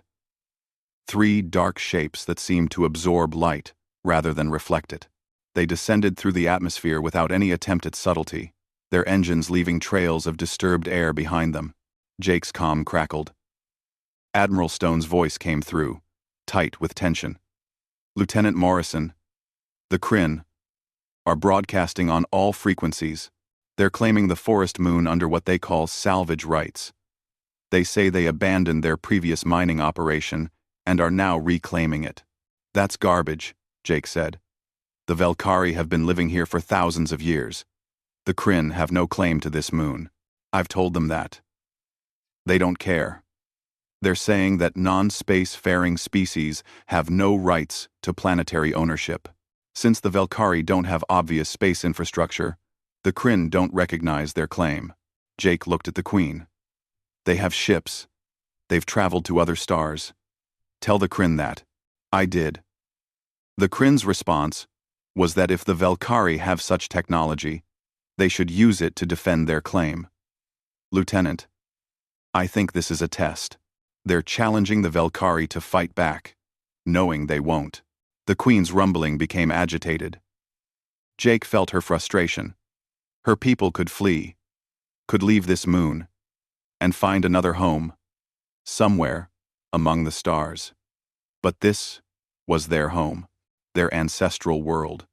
S1: 3 dark shapes that seemed to absorb light rather than reflect it. They descended through the atmosphere without any attempt at subtlety, their engines leaving trails of disturbed air behind them. Jake's comm crackled. Admiral Stone's voice came through, tight with tension. "Lieutenant Morrison, the Kryn are broadcasting on all frequencies. They're claiming the forest moon under what they call salvage rights. They say they abandoned their previous mining operation and are now reclaiming it." "That's garbage," Jake said. "The Velkari have been living here for thousands of years. The Kryn have no claim to this moon. I've told them that. They don't care. They're saying that non-space-faring species have no rights to planetary ownership. Since the Velkari don't have obvious space infrastructure, the Kryn don't recognize their claim." Jake looked at the Queen. "They have ships. They've traveled to other stars. Tell the Kryn that." "I did." The Kryn's response was that if the Velkari have such technology, they should use it to defend their claim. "Lieutenant, I think this is a test. They're challenging the Velkari to fight back, knowing they won't." The Queen's rumbling became agitated. Jake felt her frustration. Her people could flee, could leave this moon, and find another home, somewhere among the stars. But this was their home, their ancestral world.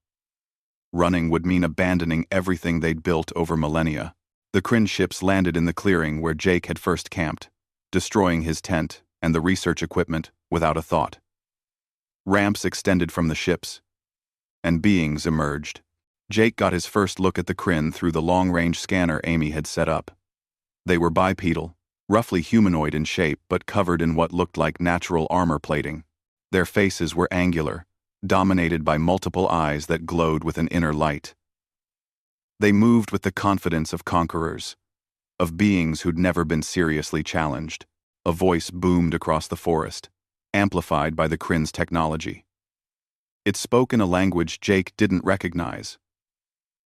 S1: Running would mean abandoning everything they'd built over millennia. The Kryn ships landed in the clearing where Jake had first camped, destroying his tent and the research equipment without a thought. Ramps extended from the ships, and beings emerged. Jake got his first look at the Kryn through the long-range scanner Amy had set up. They were bipedal, roughly humanoid in shape but covered in what looked like natural armor plating. Their faces were angular, dominated by multiple eyes that glowed with an inner light. They moved with the confidence of conquerors, of beings who'd never been seriously challenged. A voice boomed across the forest, amplified by the Kryn's technology. It spoke in a language Jake didn't recognize.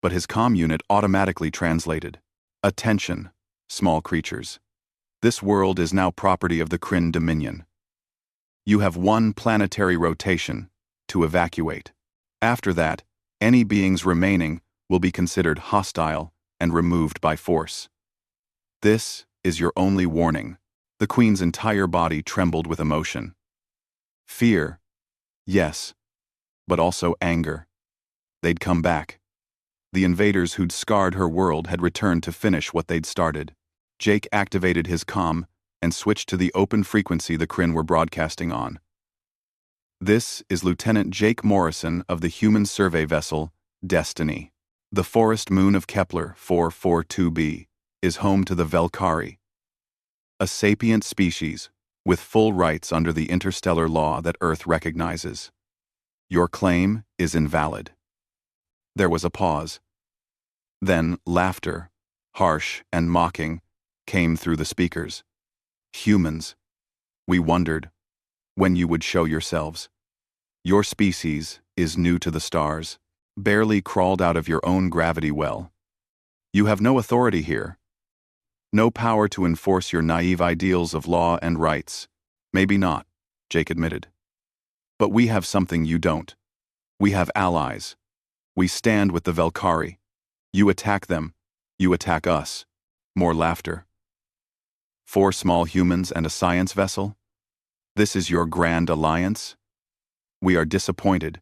S1: but his comm unit automatically translated. Attention, small creatures. This world is now property of the Kryn Dominion. You have one planetary rotation to evacuate. After that, any beings remaining will be considered hostile and removed by force. This is your only warning. The Queen's entire body trembled with emotion. Fear, yes, but also anger. They'd come back. The invaders who'd scarred her world had returned to finish what they'd started. Jake activated his comm and switched to the open frequency the Kryn were broadcasting on. This is Lieutenant Jake Morrison of the human survey vessel, Destiny. The forest moon of Kepler 442b is home to the Velkari, a sapient species with full rights under the interstellar law that Earth recognizes. Your claim is invalid. There was a pause. Then laughter, harsh and mocking, came through the speakers. Humans, we wondered when you would show yourselves. Your species is new to the stars, barely crawled out of your own gravity well. You have no authority here. No power to enforce your naive ideals of law and rights. Maybe not, Jake admitted. But we have something you don't. We have allies. We stand with the Velkari. You attack them. You attack us. More laughter. 4 small humans and a science vessel? This is your grand alliance? We are disappointed.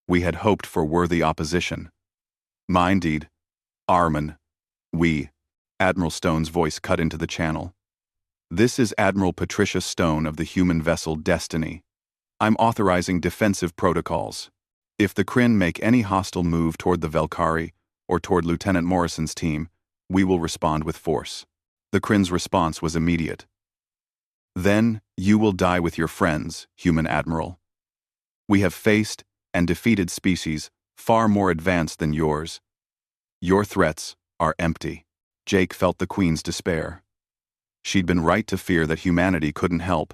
S1: We had hoped for worthy opposition. Mindeed, Armin, we. Admiral Stone's voice cut into the channel. This is Admiral Patricia Stone of the human vessel Destiny. I'm authorizing defensive protocols. If the Kryn make any hostile move toward the Velkari or toward Lieutenant Morrison's team, we will respond with force. The Kryn's response was immediate. Then you will die with your friends, human admiral. We have faced and defeated species far more advanced than yours. Your threats are empty. Jake felt the Queen's despair. She'd been right to fear that humanity couldn't help.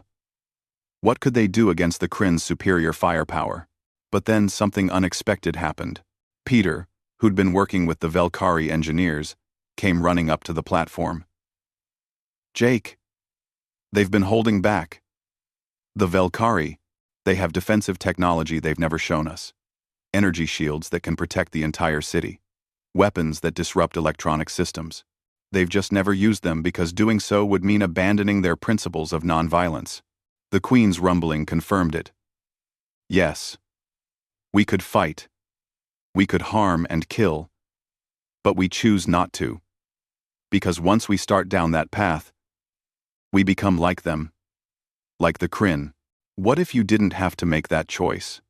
S1: What could they do against the Kryn's superior firepower? But then something unexpected happened. Peter, who'd been working with the Velkari engineers, came running up to the platform. Jake, they've been holding back. The Velkari, they have defensive technology they've never shown us. Energy shields that can protect the entire city. Weapons that disrupt electronic systems. They've just never used them because doing so would mean abandoning their principles of nonviolence. The Queen's rumbling confirmed it. Yes. We could fight. We could harm and kill. But we choose not to. Because once we start down that path, we become like them. Like the Kryn. What if you didn't have to make that choice?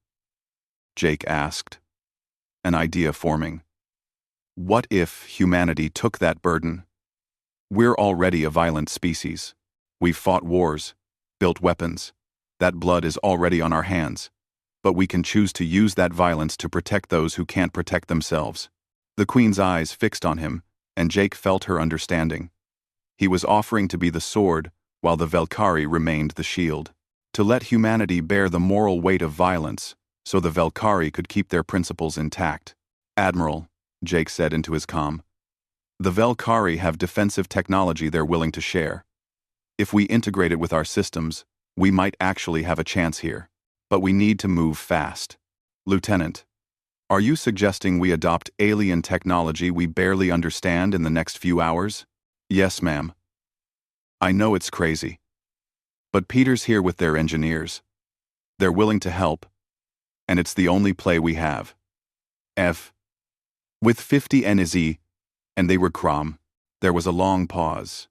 S1: Jake asked, an idea forming. What if humanity took that burden? We're already a violent species. We've fought wars, built weapons. That blood is already on our hands. But we can choose to use that violence to protect those who can't protect themselves. The Queen's eyes fixed on him, and Jake felt her understanding. He was offering to be the sword, while the Velkari remained the shield. To let humanity bear the moral weight of violence, so the Velkari could keep their principles intact. Admiral, Jake said into his comm, the Velkari have defensive technology they're willing to share. If we integrate it with our systems, we might actually have a chance here. But we need to move fast. Lieutenant, are you suggesting we adopt alien technology we barely understand in the next few hours? Yes, ma'am. I know it's crazy. But Peter's here with their engineers. They're willing to help. And it's the only play we have. With 50 NZ, and they were Crom, there was a long pause.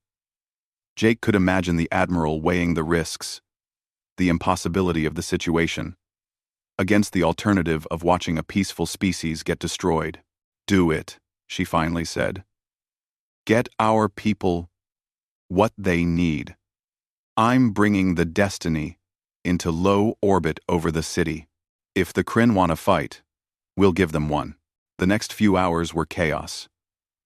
S1: Jake could imagine the Admiral weighing the risks, the impossibility of the situation, against the alternative of watching a peaceful species get destroyed. Do it, she finally said. Get our people what they need. I'm bringing the Destiny into low orbit over the city. If the Kryn want to fight, we'll give them one. The next few hours were chaos.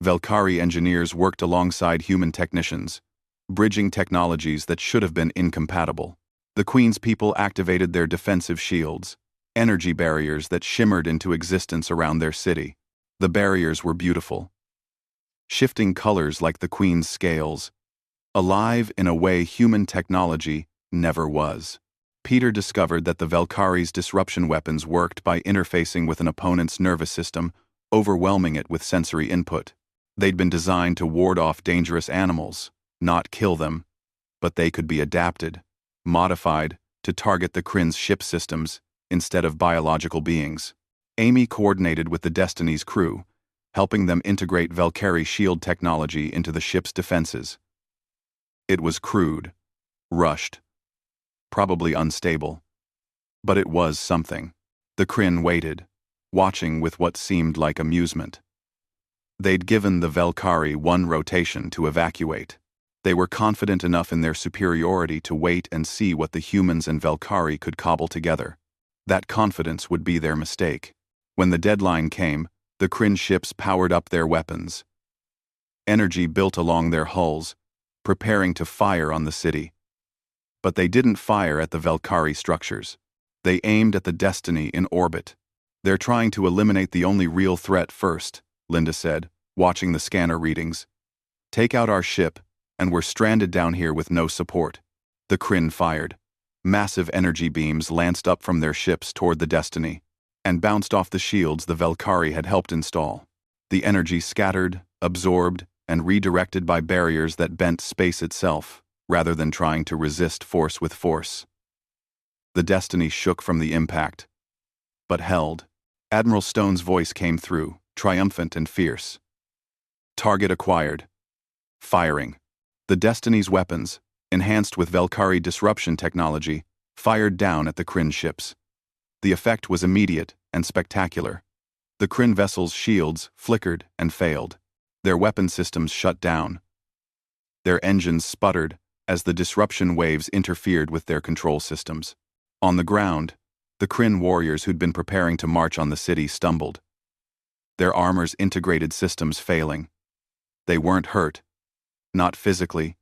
S1: Velkari engineers worked alongside human technicians, bridging technologies that should have been incompatible. The Queen's people activated their defensive shields, energy barriers that shimmered into existence around their city. The barriers were beautiful, shifting colors like the Queen's scales, alive in a way human technology never was. Peter discovered that the Valkyries' disruption weapons worked by interfacing with an opponent's nervous system, overwhelming it with sensory input. They'd been designed to ward off dangerous animals, not kill them, but they could be adapted, modified, to target the Kryn's ship systems instead of biological beings. Amy coordinated with the Destiny's crew, helping them integrate Valkyrie shield technology into the ship's defenses. It was crude, rushed, probably unstable, but it was something. The Kryn waited, watching with what seemed like amusement. They'd given the Valkyrie one rotation to evacuate. They were confident enough in their superiority to wait and see what the humans and Valkyrie could cobble together. That confidence would be their mistake. When the deadline came, the Kryn ships powered up their weapons. Energy built along their hulls, preparing to fire on the city. But they didn't fire at the Valkyrie structures. They aimed at the Destiny in orbit. "They're trying to eliminate the only real threat first," Linda said, watching the scanner readings. "Take out our ship, and we're stranded down here with no support." The Kryn fired. Massive energy beams lanced up from their ships toward the Destiny, and bounced off the shields the Valkyrie had helped install. The energy scattered, absorbed, and redirected by barriers that bent space itself, rather than trying to resist force with force. The Destiny shook from the impact, but held. Admiral Stone's voice came through, triumphant and fierce. "Target acquired. Firing." The Destiny's weapons, enhanced with Valkyrie disruption technology, fired down at the Kryn ships. The effect was immediate and spectacular. The Kryn vessels' shields flickered and failed. Their weapon systems shut down. Their engines sputtered as the disruption waves interfered with their control systems. On the ground, the Kryn warriors who'd been preparing to march on the city stumbled. Their armor's integrated systems failing. They weren't hurt, not physically,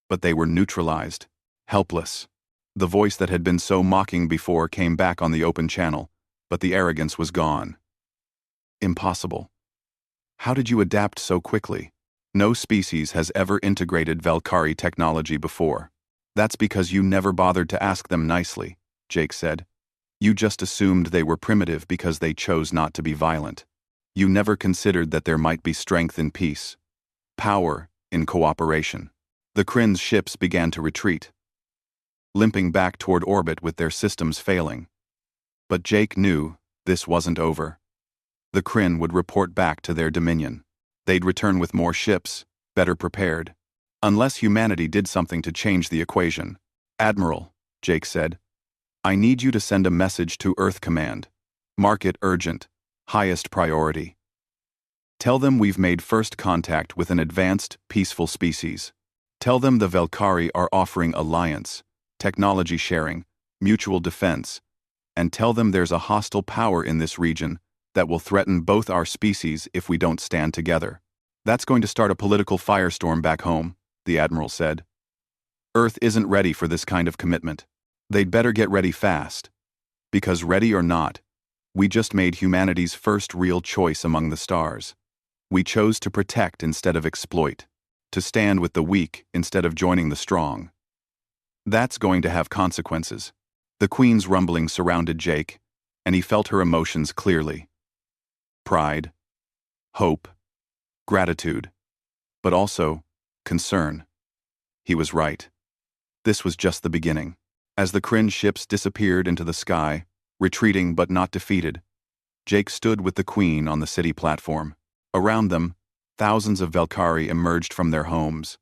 S1: but they were neutralized, helpless. The voice that had been so mocking before came back on the open channel, but the arrogance was gone. "Impossible. How did you adapt so quickly? No species has ever integrated Valkyrie technology before. That's because you never bothered to ask them nicely," Jake said. "You just assumed they were primitive because they chose not to be violent. You never considered that there might be strength in peace, power in cooperation." The Kryn's ships began to retreat, limping back toward orbit with their systems failing. But Jake knew this wasn't over. The Kryn would report back to their dominion. They'd return with more ships, better prepared. Unless humanity did something to change the equation. "Admiral," Jake said, "I need you to send a message to Earth Command. Mark it urgent, highest priority. Tell them we've made first contact with an advanced, peaceful species. Tell them the Valkyrie are offering alliance, technology sharing, mutual defense, and tell them there's a hostile power in this region that will threaten both our species if we don't stand together. That's going to start a political firestorm back home," the Admiral said. "Earth isn't ready for this kind of commitment. They'd better get ready fast. Because ready or not, we just made humanity's first real choice among the stars. We chose to protect instead of exploit, to stand with the weak instead of joining the strong. That's going to have consequences." The Queen's rumbling surrounded Jake, and he felt her emotions clearly. Pride, hope, gratitude, but also concern. He was right. This was just the beginning. As the Kryn ships disappeared into the sky, retreating but not defeated, Jake stood with the Queen on the city platform. Around them, thousands of Valkyrie emerged from their homes,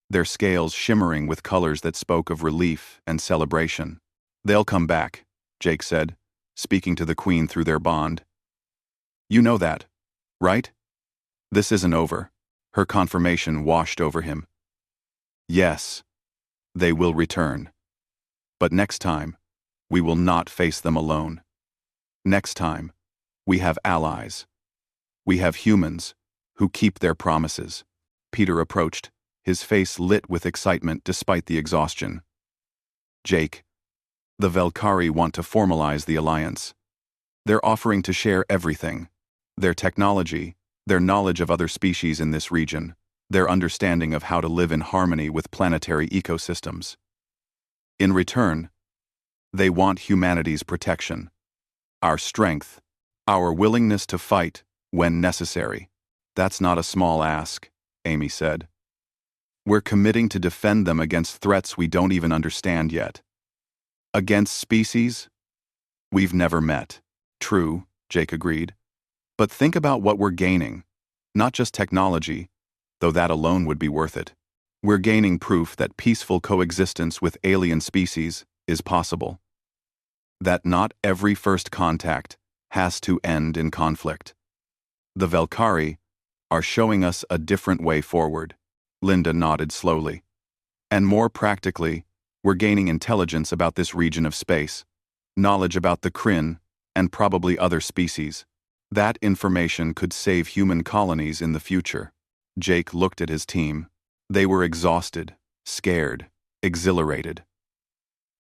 S1: their scales shimmering with colors that spoke of relief and celebration. "They'll come back," Jake said, speaking to the Queen through their bond. "You know that, right? This isn't over." Her confirmation washed over him. "Yes, they will return. But next time, we will not face them alone. Next time, we have allies. We have humans who keep their promises." Peter approached, his face lit with excitement despite the exhaustion. "Jake, the Valkyrie want to formalize the alliance. They're offering to share everything. Their technology, their knowledge of other species in this region, their understanding of how to live in harmony with planetary ecosystems. In return, they want humanity's protection, our strength, our willingness to fight when necessary. That's not a small ask, Amy said. We're committing to defend them against threats we don't even understand yet. Against species we've never met. True, Jake agreed. But think about what we're gaining. Not just technology, though that alone would be worth it. We're gaining proof that peaceful coexistence with alien species is possible. That not every first contact has to end in conflict. The Velkari are showing us a different way forward. Linda nodded slowly. And more practically, we're gaining intelligence about this region of space, knowledge about the Kryn, and probably other species. That information could save human colonies in the future. Jake looked at his team. They were exhausted, scared, exhilarated.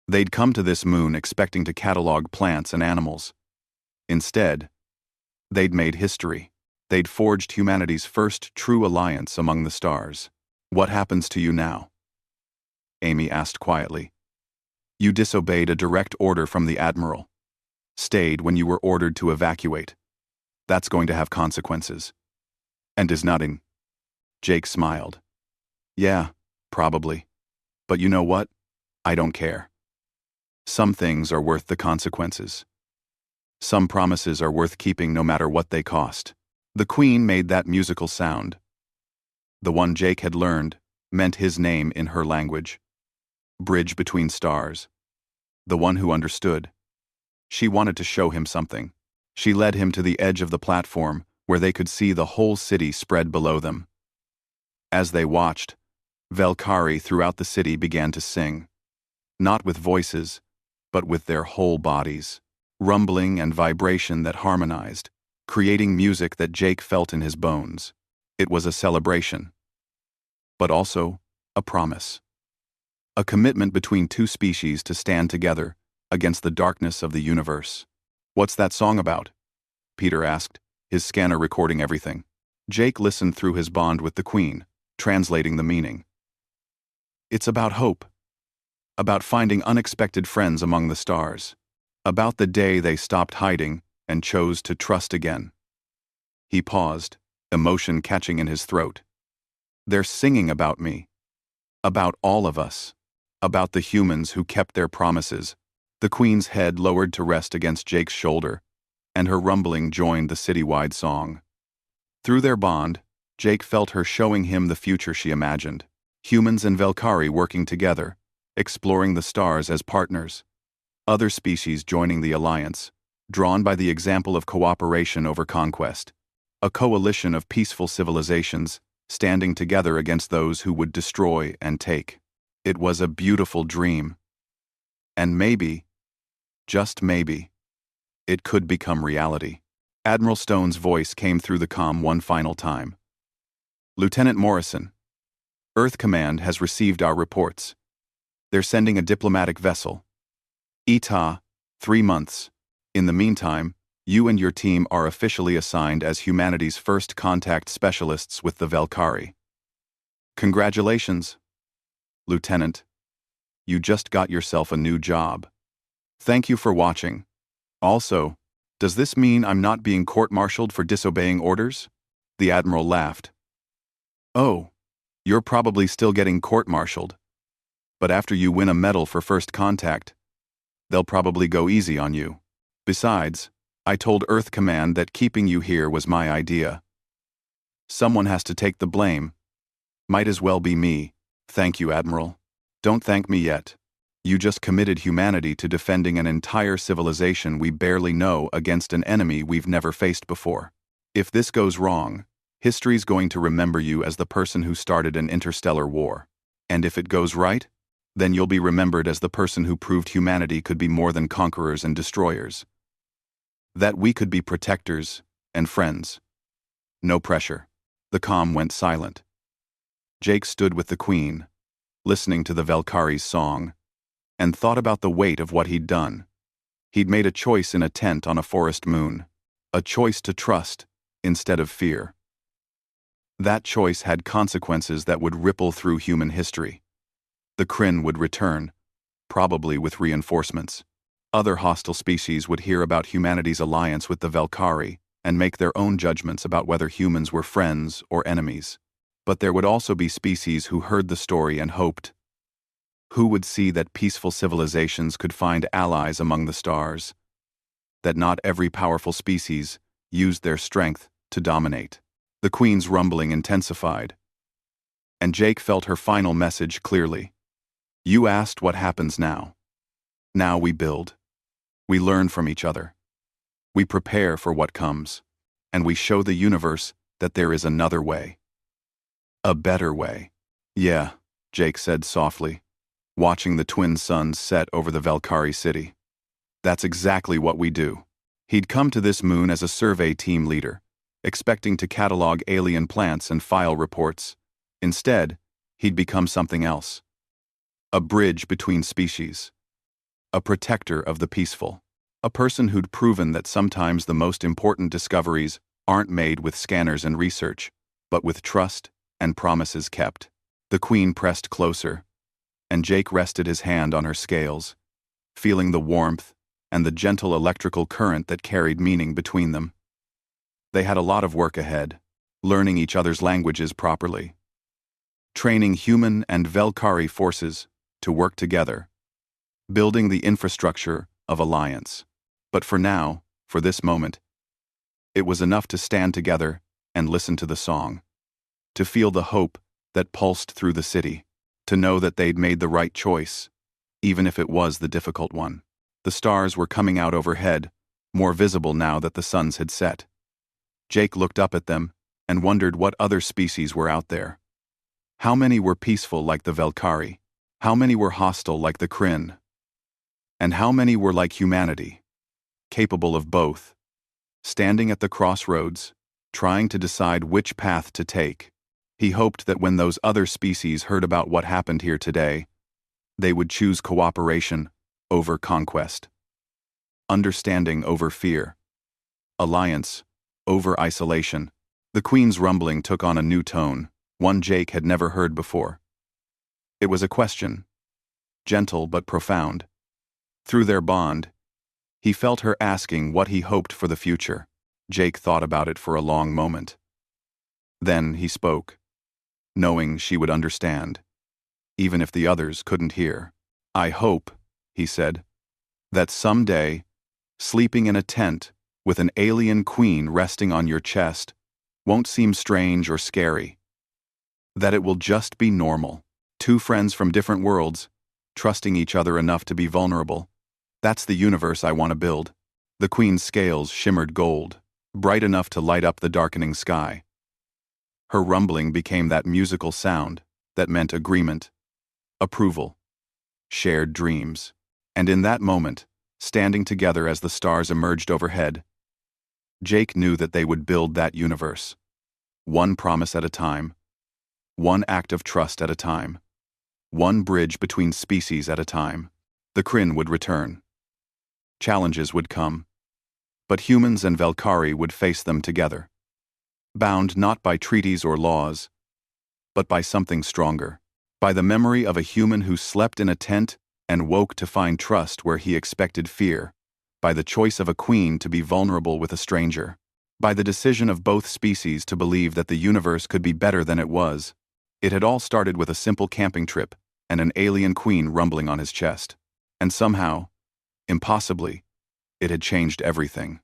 S1: They'd come to this moon expecting to catalog plants and animals. Instead, they'd made history. They'd forged humanity's first true alliance among the stars. What happens to you now? Amy asked quietly. You disobeyed a direct order from the Admiral. Stayed when you were ordered to evacuate. That's going to have consequences. And is nodding. Jake smiled. Yeah, probably. But you know what? I don't care. Some things are worth the consequences. Some promises are worth keeping no matter what they cost. The Queen made that musical sound. The one Jake had learned meant his name in her language. Bridge between stars. The one who understood. She wanted to show him something. She led him to the edge of the platform where they could see the whole city spread below them. As they watched, Velkari throughout the city began to sing. Not with voices, but with their whole bodies. Rumbling and vibration that harmonized, creating music that Jake felt in his bones. It was a celebration. But also a promise. A commitment between two species to stand together against the darkness of the universe. What's that song about? Peter asked, his scanner recording everything. Jake listened through his bond with the Queen, translating the meaning. It's about hope. About finding unexpected friends among the stars. About the day they stopped hiding and chose to trust again. He paused, emotion catching in his throat. They're singing about me. About all of us. About the humans who kept their promises. The Queen's head lowered to rest against Jake's shoulder, and her rumbling joined the citywide song. Through their bond, Jake felt her showing him the future she imagined. Humans and Velkari working together, exploring the stars as partners. Other species joining the alliance, drawn by the example of cooperation over conquest. A coalition of peaceful civilizations, standing together against those who would destroy and take. It was a beautiful dream. And maybe, just maybe, it could become reality. Admiral Stone's voice came through the comm one final time. Lieutenant Morrison, Earth Command has received our reports. They're sending a diplomatic vessel. ETA, 3 months. In the meantime, you and your team are officially assigned as humanity's first contact specialists with the Velkari. Congratulations, Lieutenant. You just got yourself a new job. Thank you for watching. Also, does this mean I'm not being court-martialed for disobeying orders? The Admiral laughed. Oh, you're probably still getting court-martialed. But after you win a medal for first contact, they'll probably go easy on you. Besides, I told Earth Command that keeping you here was my idea. Someone has to take the blame. Might as well be me. Thank you, Admiral. Don't thank me yet. You just committed humanity to defending an entire civilization we barely know against an enemy we've never faced before. If this goes wrong, history's going to remember you as the person who started an interstellar war. And if it goes right, then you'll be remembered as the person who proved humanity could be more than conquerors and destroyers. That we could be protectors and friends. No pressure. The comm went silent. Jake stood with the Queen, listening to the Velkari's song, and thought about the weight of what he'd done. He'd made a choice in a tent on a forest moon. A choice to trust, instead of fear. That choice had consequences that would ripple through human history. The Kryn would return, probably with reinforcements. Other hostile species would hear about humanity's alliance with the Velkhari and make their own judgments about whether humans were friends or enemies. But there would also be species who heard the story and hoped. Who would see that peaceful civilizations could find allies among the stars? That not every powerful species used their strength to dominate. The Queen's rumbling intensified, and Jake felt her final message clearly. You asked what happens now. Now we build. We learn from each other. We prepare for what comes, and we show the universe that there is another way. A better way. Yeah, Jake said softly, watching the twin suns set over the Velkhari city. That's exactly what we do. He'd come to this moon as a survey team leader, expecting to catalog alien plants and file reports. Instead, he'd become something else. A bridge between species. A protector of the peaceful. A person who'd proven that sometimes the most important discoveries aren't made with scanners and research, but with trust and promises kept. The Queen pressed closer, and Jake rested his hand on her scales, feeling the warmth and the gentle electrical current that carried meaning between them. They had a lot of work ahead, learning each other's languages properly, training human and Velkhari forces to work together, building the infrastructure of alliance. But for now, for this moment, it was enough to stand together and listen to the song, to feel the hope that pulsed through the city, to know that they'd made the right choice, even if it was the difficult one. The stars were coming out overhead, more visible now that the suns had set. Jake looked up at them and wondered what other species were out there. How many were peaceful like the Velkhari? How many were hostile like the Kryn? And how many were like humanity, capable of both, standing at the crossroads, trying to decide which path to take? He hoped that when those other species heard about what happened here today, they would choose cooperation over conquest, understanding over fear, alliance over isolation. The Queen's rumbling took on a new tone, one Jake had never heard before. It was a question, gentle but profound. Through their bond, he felt her asking what he hoped for the future. Jake thought about it for a long moment. Then he spoke, knowing she would understand, even if the others couldn't hear. I hope, he said, that someday, sleeping in a tent with an alien queen resting on your chest won't seem strange or scary. That it will just be normal. Two friends from different worlds, trusting each other enough to be vulnerable. That's the universe I want to build. The Queen's scales shimmered gold, bright enough to light up the darkening sky. Her rumbling became that musical sound that meant agreement, approval, shared dreams. And in that moment, standing together as the stars emerged overhead, Jake knew that they would build that universe. One promise at a time, one act of trust at a time, one bridge between species at a time. The Kryn would return. Challenges would come, but humans and Velkhari would face them together, bound not by treaties or laws, but by something stronger, by the memory of a human who slept in a tent and woke to find trust where he expected fear, by the choice of a queen to be vulnerable with a stranger, by the decision of both species to believe that the universe could be better than it was. It had all started with a simple camping trip and an alien queen rumbling on his chest. And somehow, impossibly, it had changed everything.